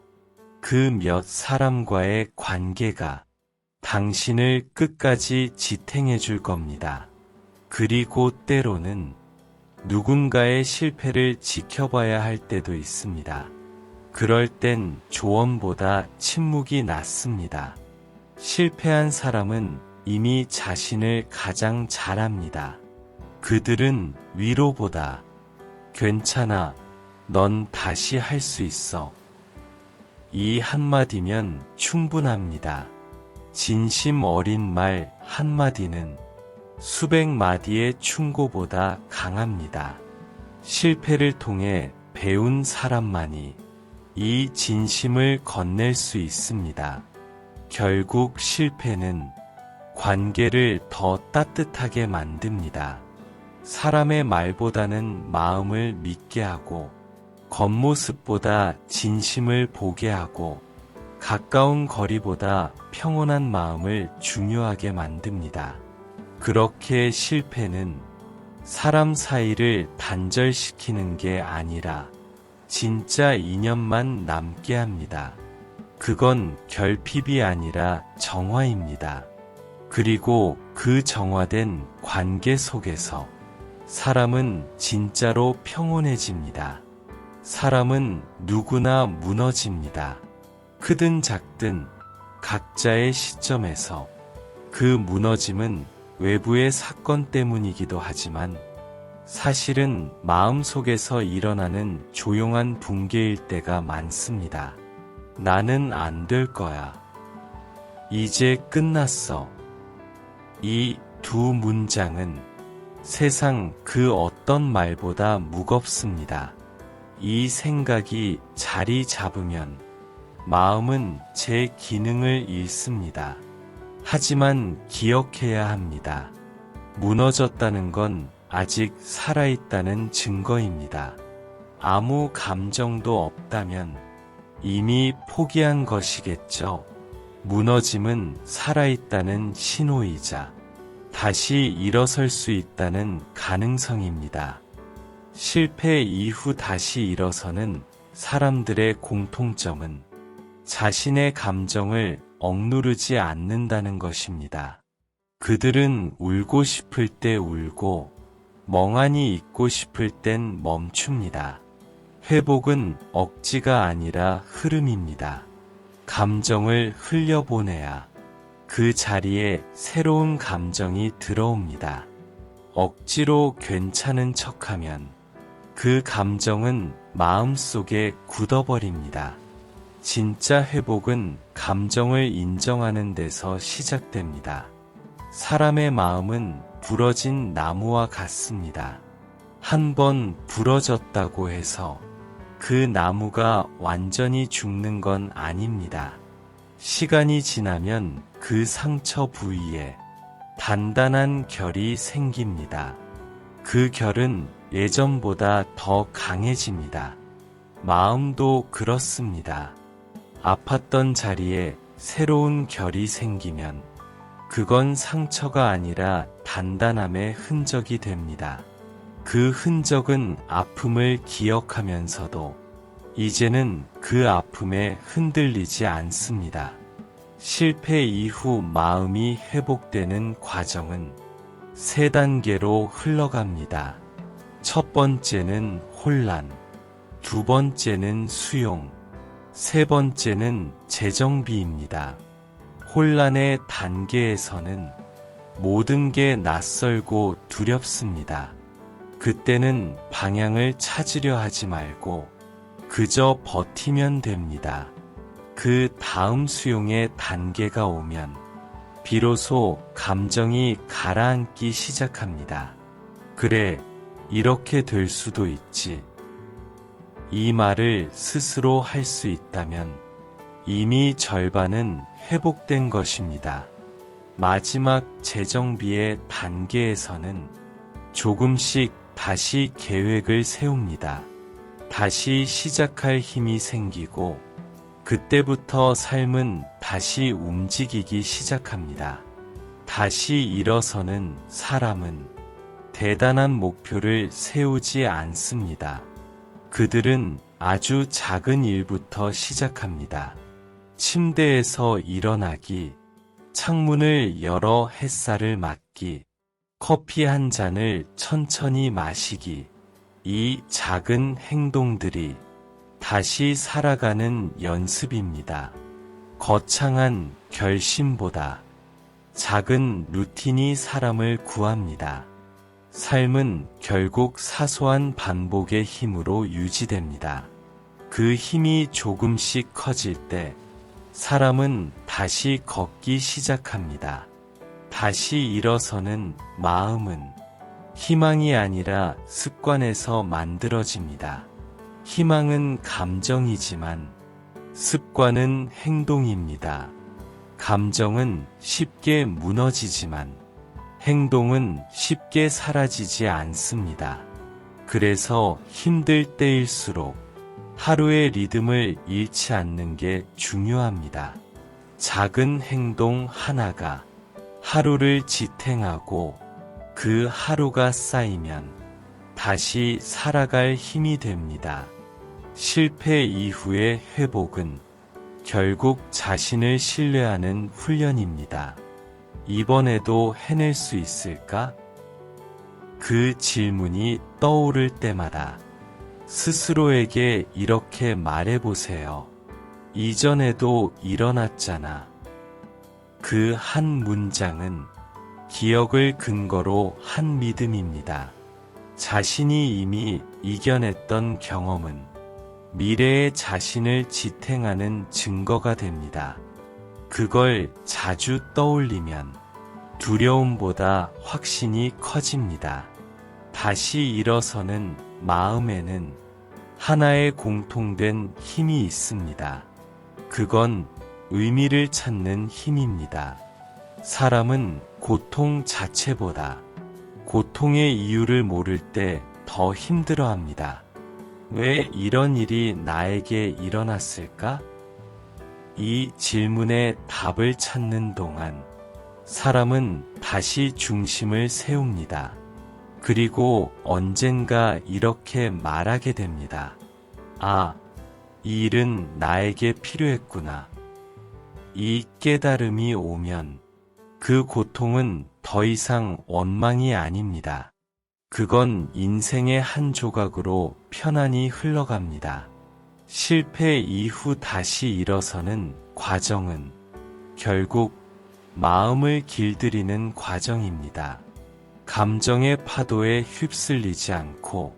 A: 그 몇 사람과의 관계가 당신을 끝까지 지탱해 줄 겁니다. 그리고 때로는 누군가의 실패를 지켜봐야 할 때도 있습니다. 그럴 땐 조언보다 침묵이 낫습니다. 실패한 사람은 이미 자신을 가장 잘 압니다. 그들은 위로보다 괜찮아, 넌 다시 할 수 있어. 이 한마디면 충분합니다. 진심 어린 말 한마디는 수백 마디의 충고보다 강합니다. 실패를 통해 배운 사람만이 이 진심을 건넬 수 있습니다. 결국 실패는 관계를 더 따뜻하게 만듭니다. 사람의 말보다는 마음을 믿게 하고, 겉모습보다 진심을 보게 하고, 가까운 거리보다 평온한 마음을 중요하게 만듭니다. 그렇게 실패는 사람 사이를 단절시키는 게 아니라 진짜 인연만 남게 합니다. 그건 결핍이 아니라 정화입니다. 그리고 그 정화된 관계 속에서 사람은 진짜로 평온해집니다. 사람은 누구나 무너집니다. 크든 작든 각자의 시점에서 그 무너짐은 외부의 사건 때문이기도 하지만 사실은 마음속에서 일어나는 조용한 붕괴일 때가 많습니다. 나는 안 될 거야. 이제 끝났어. 이 두 문장은 세상 그 어떤 말보다 무겁습니다. 이 생각이 자리 잡으면 마음은 제 기능을 잃습니다. 하지만 기억해야 합니다. 무너졌다는 건 아직 살아있다는 증거입니다. 아무 감정도 없다면 이미 포기한 것이겠죠. 무너짐은 살아있다는 신호이자 다시 일어설 수 있다는 가능성입니다. 실패 이후 다시 일어서는 사람들의 공통점은 자신의 감정을 억누르지 않는다는 것입니다. 그들은 울고 싶을 때 울고 멍하니 있고 싶을 땐 멈춥니다. 회복은 억지가 아니라 흐름입니다. 감정을 흘려보내야 그 자리에 새로운 감정이 들어옵니다. 억지로 괜찮은 척하면 그 감정은 마음속에 굳어버립니다. 진짜 회복은 감정을 인정하는 데서 시작됩니다. 사람의 마음은 부러진 나무와 같습니다. 한 번 부러졌다고 해서 그 나무가 완전히 죽는 건 아닙니다. 시간이 지나면 그 상처 부위에 단단한 결이 생깁니다. 그 결은 예전보다 더 강해집니다. 마음도 그렇습니다. 아팠던 자리에 새로운 결이 생기면 그건 상처가 아니라 단단함의 흔적이 됩니다. 그 흔적은 아픔을 기억하면서도 이제는 그 아픔에 흔들리지 않습니다. 실패 이후 마음이 회복되는 과정은 세 단계로 흘러갑니다. 첫 번째는 혼란, 두 번째는 수용, 세 번째는 재정비입니다. 혼란의 단계에서는 모든 게 낯설고 두렵습니다. 그때는 방향을 찾으려 하지 말고 그저 버티면 됩니다. 그 다음 수용의 단계가 오면 비로소 감정이 가라앉기 시작합니다. 그래, 이렇게 될 수도 있지. 이 말을 스스로 할 수 있다면 이미 절반은 회복된 것입니다. 마지막 재정비의 단계에서는 조금씩 다시 계획을 세웁니다. 다시 시작할 힘이 생기고 그때부터 삶은 다시 움직이기 시작합니다. 다시 일어서는 사람은 대단한 목표를 세우지 않습니다. 그들은 아주 작은 일부터 시작합니다. 침대에서 일어나기, 창문을 열어 햇살을 맞기, 커피 한 잔을 천천히 마시기, 이 작은 행동들이 다시 살아가는 연습입니다. 거창한 결심보다 작은 루틴이 사람을 구합니다. 삶은 결국 사소한 반복의 힘으로 유지됩니다. 그 힘이 조금씩 커질 때 사람은 다시 걷기 시작합니다. 다시 일어서는 마음은 희망이 아니라 습관에서 만들어집니다. 희망은 감정이지만 습관은 행동입니다. 감정은 쉽게 무너지지만 행동은 쉽게 사라지지 않습니다. 그래서 힘들 때일수록 하루의 리듬을 잃지 않는 게 중요합니다. 작은 행동 하나가 하루를 지탱하고 그 하루가 쌓이면 다시 살아갈 힘이 됩니다. 실패 이후의 회복은 결국 자신을 신뢰하는 훈련입니다. 이번에도 해낼 수 있을까? 그 질문이 떠오를 때마다 스스로에게 이렇게 말해보세요. 이전에도 일어났잖아. 그 한 문장은 기억을 근거로 한 믿음입니다. 자신이 이미 이겨냈던 경험은 미래의 자신을 지탱하는 증거가 됩니다. 그걸 자주 떠올리면 두려움보다 확신이 커집니다. 다시 일어서는 마음에는 하나의 공통된 힘이 있습니다. 그건 의미를 찾는 힘입니다. 사람은 고통 자체보다 고통의 이유를 모를 때 더 힘들어합니다. 왜 이런 일이 나에게 일어났을까? 이 질문에 답을 찾는 동안 사람은 다시 중심을 세웁니다. 그리고 언젠가 이렇게 말하게 됩니다. 아, 이 일은 나에게 필요했구나. 이 깨달음이 오면 그 고통은 더 이상 원망이 아닙니다. 그건 인생의 한 조각으로 편안히 흘러갑니다. 실패 이후 다시 일어서는 과정은 결국 마음을 길들이는 과정입니다. 감정의 파도에 휩쓸리지 않고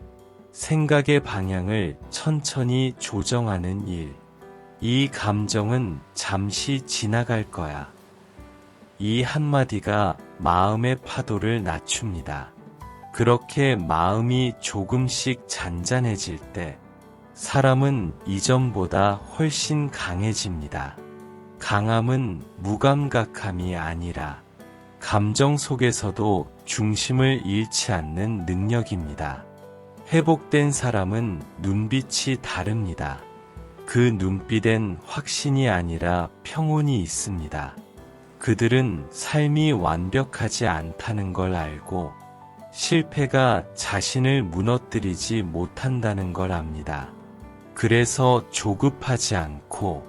A: 생각의 방향을 천천히 조정하는 일. 이 감정은 잠시 지나갈 거야. 이 한마디가 마음의 파도를 낮춥니다. 그렇게 마음이 조금씩 잔잔해질 때 사람은 이전보다 훨씬 강해집니다. 강함은 무감각함이 아니라 감정 속에서도 중심을 잃지 않는 능력입니다. 회복된 사람은 눈빛이 다릅니다. 그 눈빛엔 확신이 아니라 평온이 있습니다. 그들은 삶이 완벽하지 않다는 걸 알고 실패가 자신을 무너뜨리지 못한다는 걸 압니다. 그래서 조급하지 않고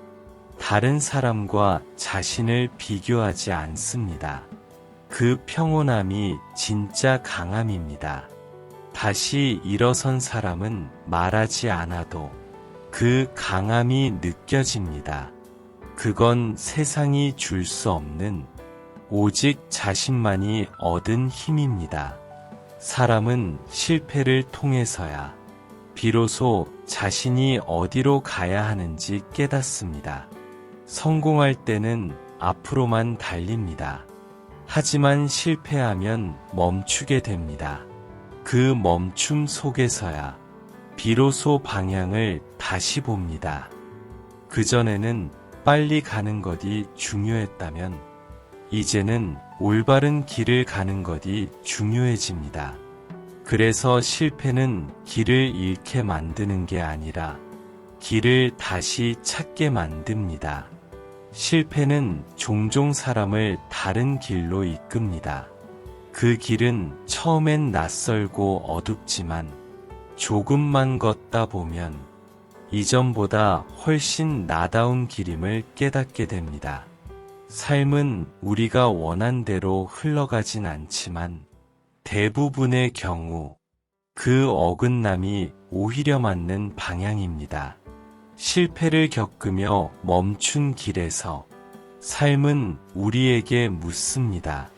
A: 다른 사람과 자신을 비교하지 않습니다. 그 평온함이 진짜 강함입니다. 다시 일어선 사람은 말하지 않아도 그 강함이 느껴집니다. 그건 세상이 줄 수 없는 오직 자신만이 얻은 힘입니다. 사람은 실패를 통해서야 비로소 자신이 어디로 가야 하는지 깨닫습니다. 성공할 때는 앞으로만 달립니다. 하지만 실패하면 멈추게 됩니다. 그 멈춤 속에서야 비로소 방향을 다시 봅니다. 그전에는 빨리 가는 것이 중요했다면 이제는 올바른 길을 가는 것이 중요해집니다. 그래서 실패는 길을 잃게 만드는 게 아니라 길을 다시 찾게 만듭니다. 실패는 종종 사람을 다른 길로 이끕니다. 그 길은 처음엔 낯설고 어둡지만 조금만 걷다 보면 이전보다 훨씬 나다운 길임을 깨닫게 됩니다. 삶은 우리가 원한 대로 흘러가진 않지만 대부분의 경우 그 어긋남이 오히려 맞는 방향입니다. 실패를 겪으며 멈춘 길에서 삶은 우리에게 묻습니다.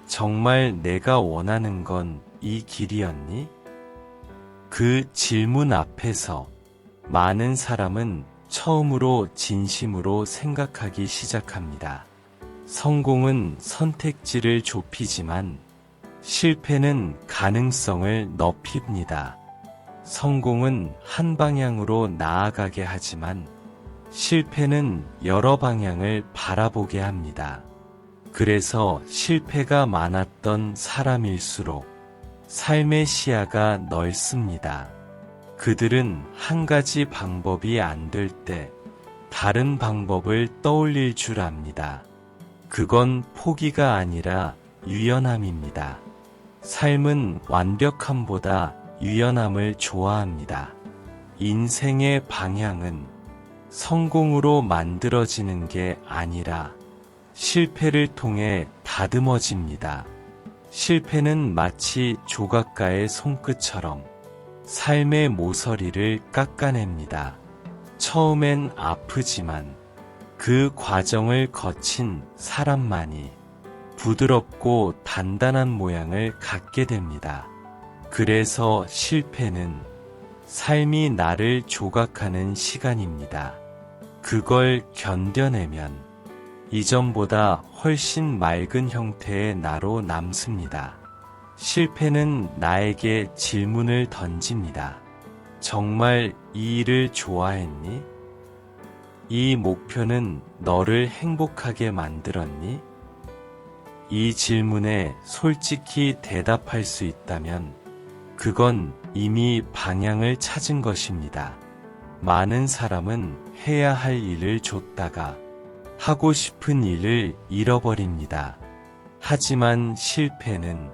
A: 정말 내가 원하는 건 이 길이었니? 그 질문 앞에서 많은 사람은 처음으로 진심으로 생각하기 시작합니다. 성공은 선택지를 좁히지만 실패는 가능성을 넓힙니다. 성공은 한 방향으로 나아가게 하지만 실패는 여러 방향을 바라보게 합니다. 그래서 실패가 많았던 사람일수록 삶의 시야가 넓습니다. 그들은 한 가지 방법이 안 될 때 다른 방법을 떠올릴 줄 압니다. 그건 포기가 아니라 유연함입니다. 삶은 완벽함보다 유연함을 좋아합니다. 인생의 방향은 성공으로 만들어지는 게 아니라 실패를 통해 다듬어집니다. 실패는 마치 조각가의 손끝처럼 삶의 모서리를 깎아냅니다. 처음엔 아프지만 그 과정을 거친 사람만이 부드럽고 단단한 모양을 갖게 됩니다. 그래서 실패는 삶이 나를 조각하는 시간입니다. 그걸 견뎌내면 이전보다 훨씬 맑은 형태의 나로 남습니다. 실패는 나에게 질문을 던집니다. 정말 이 일을 좋아했니? 이 목표는 너를 행복하게 만들었니? 이 질문에 솔직히 대답할 수 있다면 그건 이미 방향을 찾은 것입니다. 많은 사람은 해야 할 일을 줬다가 하고 싶은 일을 잃어버립니다. 하지만 실패는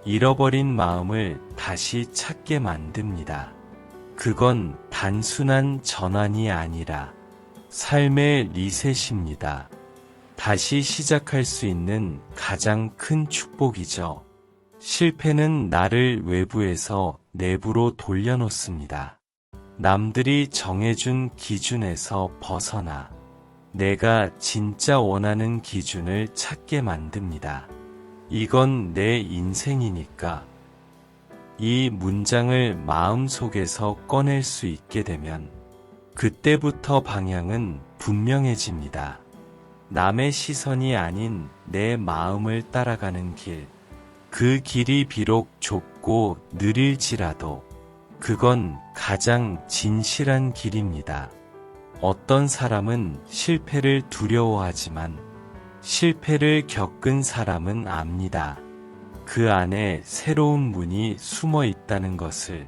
A: 잃어버린 마음을 다시 찾게 만듭니다. 그건 단순한 전환이 아니라 삶의 리셋입니다. 다시 시작할 수 있는 가장 큰 축복이죠. 실패는 나를 외부에서 내부로 돌려놓습니다. 남들이 정해준 기준에서 벗어나 내가 진짜 원하는 기준을 찾게 만듭니다. 이건 내 인생이니까. 이 문장을 마음속에서 꺼낼 수 있게 되면 그때부터 방향은 분명해집니다. 남의 시선이 아닌 내 마음을 따라가는 길. 그 길이 비록 좁고 느릴지라도 그건 가장 진실한 길입니다. 어떤 사람은 실패를 두려워하지만 실패를 겪은 사람은 압니다. 그 안에 새로운 문이 숨어 있다는 것을.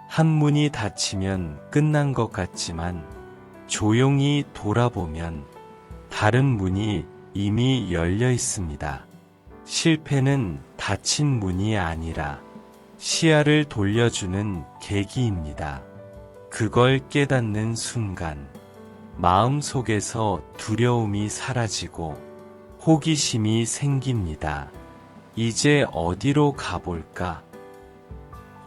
A: 한 문이 닫히면 끝난 것 같지만 조용히 돌아보면 다른 문이 이미 열려 있습니다. 실패는 닫힌 문이 아니라 시야를 돌려주는 계기입니다. 그걸 깨닫는 순간 마음속에서 두려움이 사라지고 호기심이 생깁니다. 이제 어디로 가볼까?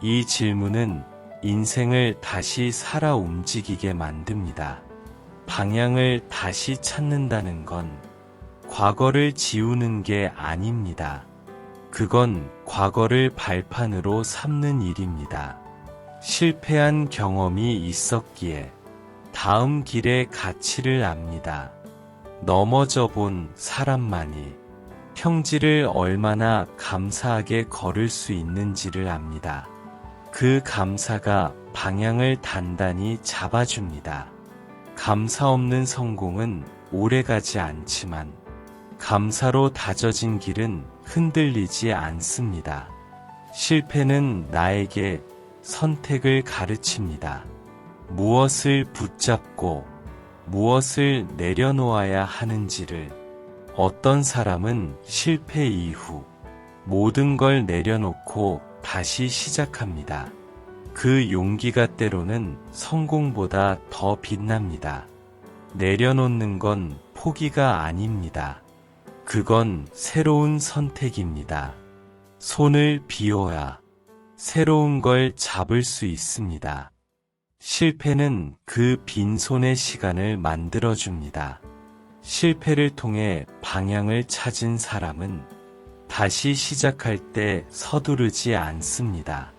A: 이 질문은 인생을 다시 살아 움직이게 만듭니다. 방향을 다시 찾는다는 건 과거를 지우는 게 아닙니다. 그건 과거를 발판으로 삼는 일입니다. 실패한 경험이 있었기에 다음 길의 가치를 압니다. 넘어져 본 사람만이 평지를 얼마나 감사하게 걸을 수 있는지를 압니다. 그 감사가 방향을 단단히 잡아줍니다. 감사 없는 성공은 오래가지 않지만 감사로 다져진 길은 흔들리지 않습니다. 실패는 나에게 선택을 가르칩니다. 무엇을 붙잡고 무엇을 내려놓아야 하는지를. 어떤 사람은 실패 이후 모든 걸 내려놓고 다시 시작합니다. 그 용기가 때로는 성공보다 더 빛납니다. 내려놓는 건 포기가 아닙니다. 그건 새로운 선택입니다. 손을 비워야 새로운 걸 잡을 수 있습니다. 실패는 그 빈손의 시간을 만들어줍니다. 실패를 통해 방향을 찾은 사람은 다시 시작할 때 서두르지 않습니다.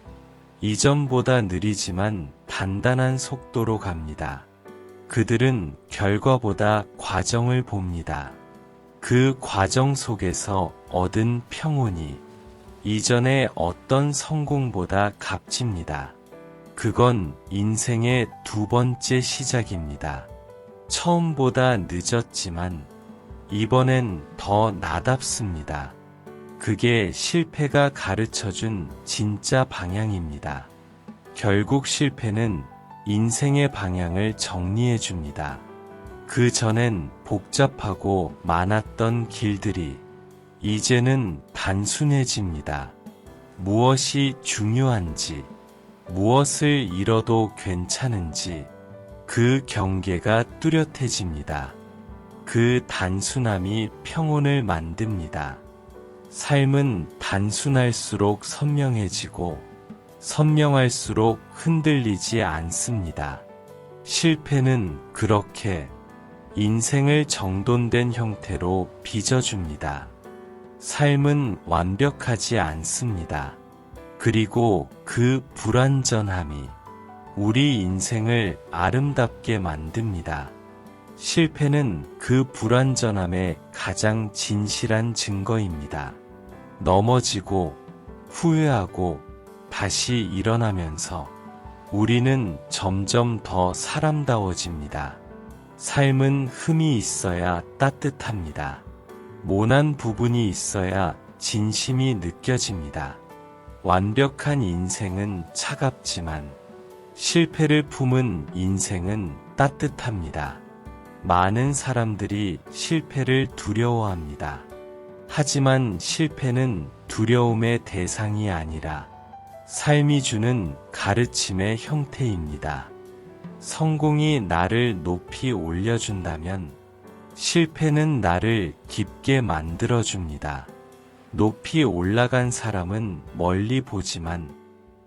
A: 이전보다 느리지만 단단한 속도로 갑니다. 그들은 결과보다 과정을 봅니다. 그 과정 속에서 얻은 평온이 이전의 어떤 성공보다 값집니다. 그건 인생의 두 번째 시작입니다. 처음보다 늦었지만 이번엔 더 나답습니다. 그게 실패가 가르쳐준 진짜 방향입니다. 결국 실패는 인생의 방향을 정리해줍니다. 그 전엔 복잡하고 많았던 길들이 이제는 단순해집니다. 무엇이 중요한지, 무엇을 잃어도 괜찮은지 그 경계가 뚜렷해집니다. 그 단순함이 평온을 만듭니다. 삶은 단순할수록 선명해지고 선명할수록 흔들리지 않습니다. 실패는 그렇게 인생을 정돈된 형태로 빚어줍니다. 삶은 완벽하지 않습니다. 그리고 그 불완전함이 우리 인생을 아름답게 만듭니다. 실패는 그 불완전함의 가장 진실한 증거입니다. 넘어지고 후회하고 다시 일어나면서 우리는 점점 더 사람다워집니다. 삶은 흠이 있어야 따뜻합니다. 모난 부분이 있어야 진심이 느껴집니다. 완벽한 인생은 차갑지만 실패를 품은 인생은 따뜻합니다. 많은 사람들이 실패를 두려워합니다. 하지만 실패는 두려움의 대상이 아니라 삶이 주는 가르침의 형태입니다. 성공이 나를 높이 올려준다면 실패는 나를 깊게 만들어줍니다. 높이 올라간 사람은 멀리 보지만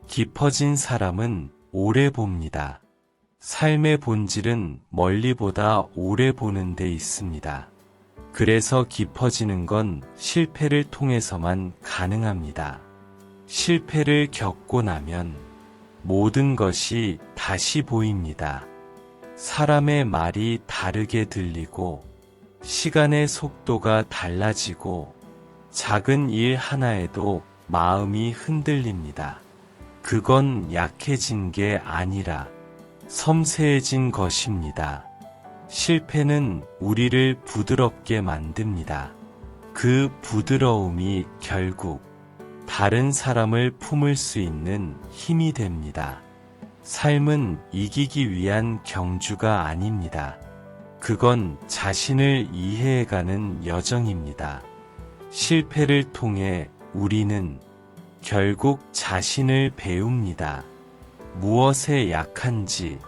A: 깊어진 사람은 오래 봅니다. 삶의 본질은 멀리보다 오래 보는 데 있습니다. 그래서 깊어지는 건 실패를 통해서만 가능합니다. 실패를 겪고 나면 모든 것이 다시 보입니다. 사람의 말이 다르게 들리고 시간의 속도가 달라지고 작은 일 하나에도 마음이 흔들립니다. 그건 약해진 게 아니라 섬세해진 것입니다. 실패는 우리를 부드럽게 만듭니다. 그 부드러움이 결국 다른 사람을 품을 수 있는 힘이 됩니다. 삶은 이기기 위한 경주가 아닙니다. 그건 자신을 이해해가는 여정입니다. 실패를 통해 우리는 결국 자신을 배웁니다. 무엇에 약한지,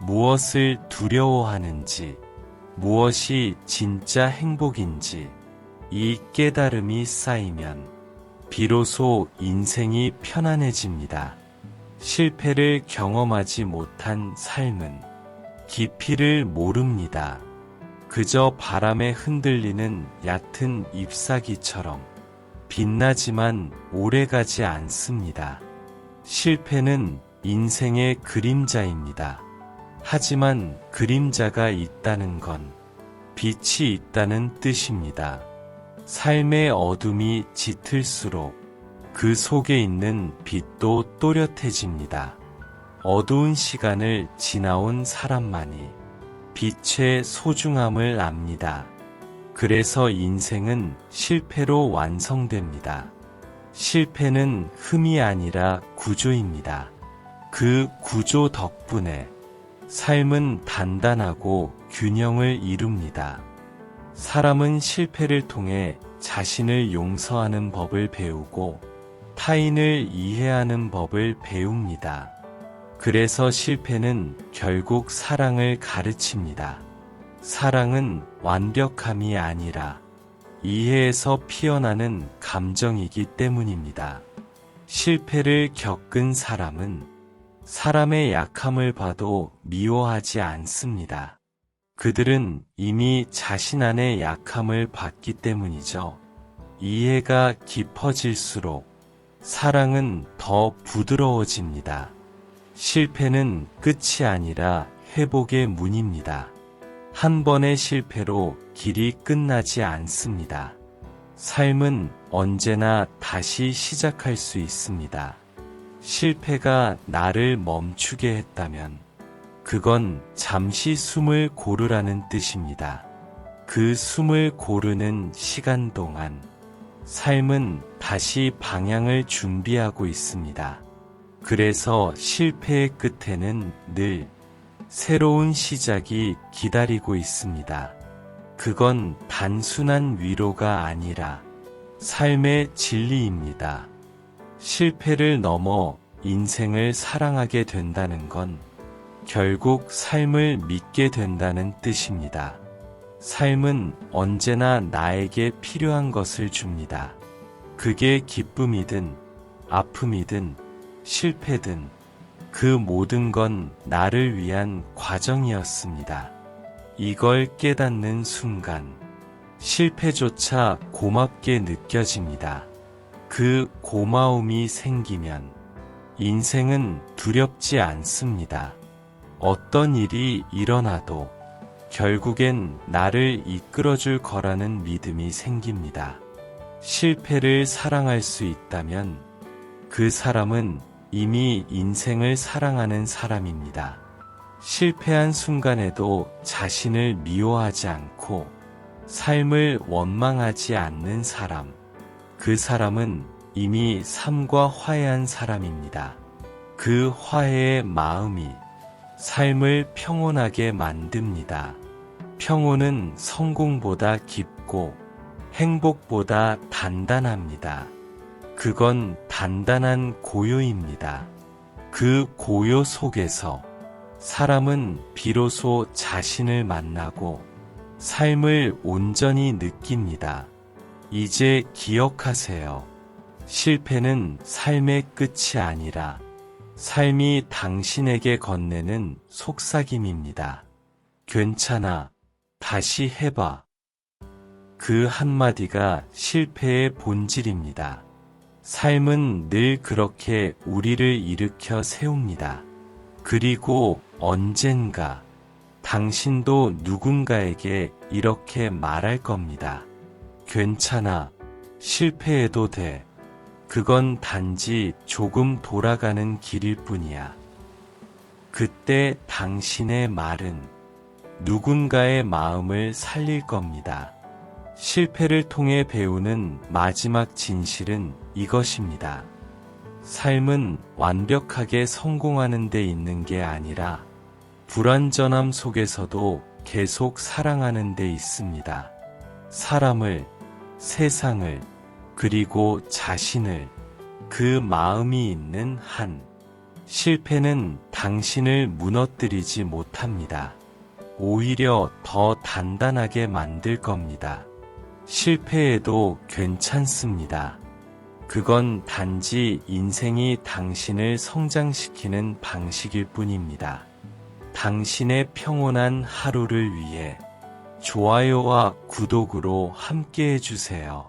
A: 무엇을 두려워하는지, 무엇이 진짜 행복인지, 이 깨달음이 쌓이면 비로소 인생이 편안해집니다. 실패를 경험하지 못한 삶은 깊이를 모릅니다. 그저 바람에 흔들리는 얕은 잎사귀처럼 빛나지만 오래가지 않습니다. 실패는 인생의 그림자입니다. 하지만 그림자가 있다는 건 빛이 있다는 뜻입니다. 삶의 어둠이 짙을수록 그 속에 있는 빛도 또렷해집니다. 어두운 시간을 지나온 사람만이 빛의 소중함을 압니다. 그래서 인생은 실패로 완성됩니다. 실패는 흠이 아니라 구조입니다. 그 구조 덕분에 삶은 단단하고 균형을 이룹니다. 사람은 실패를 통해 자신을 용서하는 법을 배우고 타인을 이해하는 법을 배웁니다. 그래서 실패는 결국 사랑을 가르칩니다. 사랑은 완벽함이 아니라 이해에서 피어나는 감정이기 때문입니다. 실패를 겪은 사람은 사람의 약함을 봐도 미워하지 않습니다. 그들은 이미 자신 안의 약함을 봤기 때문이죠. 이해가 깊어질수록 사랑은 더 부드러워집니다. 실패는 끝이 아니라 회복의 문입니다. 한 번의 실패로 길이 끝나지 않습니다. 삶은 언제나 다시 시작할 수 있습니다. 실패가 나를 멈추게 했다면 그건 잠시 숨을 고르라는 뜻입니다. 그 숨을 고르는 시간 동안 삶은 다시 방향을 준비하고 있습니다. 그래서 실패의 끝에는 늘 새로운 시작이 기다리고 있습니다. 그건 단순한 위로가 아니라 삶의 진리입니다. 실패를 넘어 인생을 사랑하게 된다는 건 결국 삶을 믿게 된다는 뜻입니다. 삶은 언제나 나에게 필요한 것을 줍니다. 그게 기쁨이든 아픔이든 실패든 그 모든 건 나를 위한 과정이었습니다. 이걸 깨닫는 순간 실패조차 고맙게 느껴집니다. 그 고마움이 생기면 인생은 두렵지 않습니다. 어떤 일이 일어나도 결국엔 나를 이끌어줄 거라는 믿음이 생깁니다. 실패를 사랑할 수 있다면 그 사람은 이미 인생을 사랑하는 사람입니다. 실패한 순간에도 자신을 미워하지 않고 삶을 원망하지 않는 사람. 그 사람은 이미 삶과 화해한 사람입니다. 그 화해의 마음이 삶을 평온하게 만듭니다. 평온은 성공보다 깊고 행복보다 단단합니다. 그건 단단한 고요입니다. 그 고요 속에서 사람은 비로소 자신을 만나고 삶을 온전히 느낍니다. 이제 기억하세요. 실패는 삶의 끝이 아니라 삶이 당신에게 건네는 속삭임입니다. 괜찮아. 다시 해봐. 그 한마디가 실패의 본질입니다. 삶은 늘 그렇게 우리를 일으켜 세웁니다. 그리고 언젠가 당신도 누군가에게 이렇게 말할 겁니다. 괜찮아. 실패해도 돼. 그건 단지 조금 돌아가는 길일 뿐이야. 그때 당신의 말은 누군가의 마음을 살릴 겁니다. 실패를 통해 배우는 마지막 진실은 이것입니다. 삶은 완벽하게 성공하는 데 있는 게 아니라 불완전함 속에서도 계속 사랑하는 데 있습니다. 사람을, 세상을, 그리고 자신을, 그 마음이 있는 한. 실패는 당신을 무너뜨리지 못합니다. 오히려 더 단단하게 만들 겁니다. 실패해도 괜찮습니다. 그건 단지 인생이 당신을 성장시키는 방식일 뿐입니다. 당신의 평온한 하루를 위해 좋아요와 구독으로 함께 해주세요.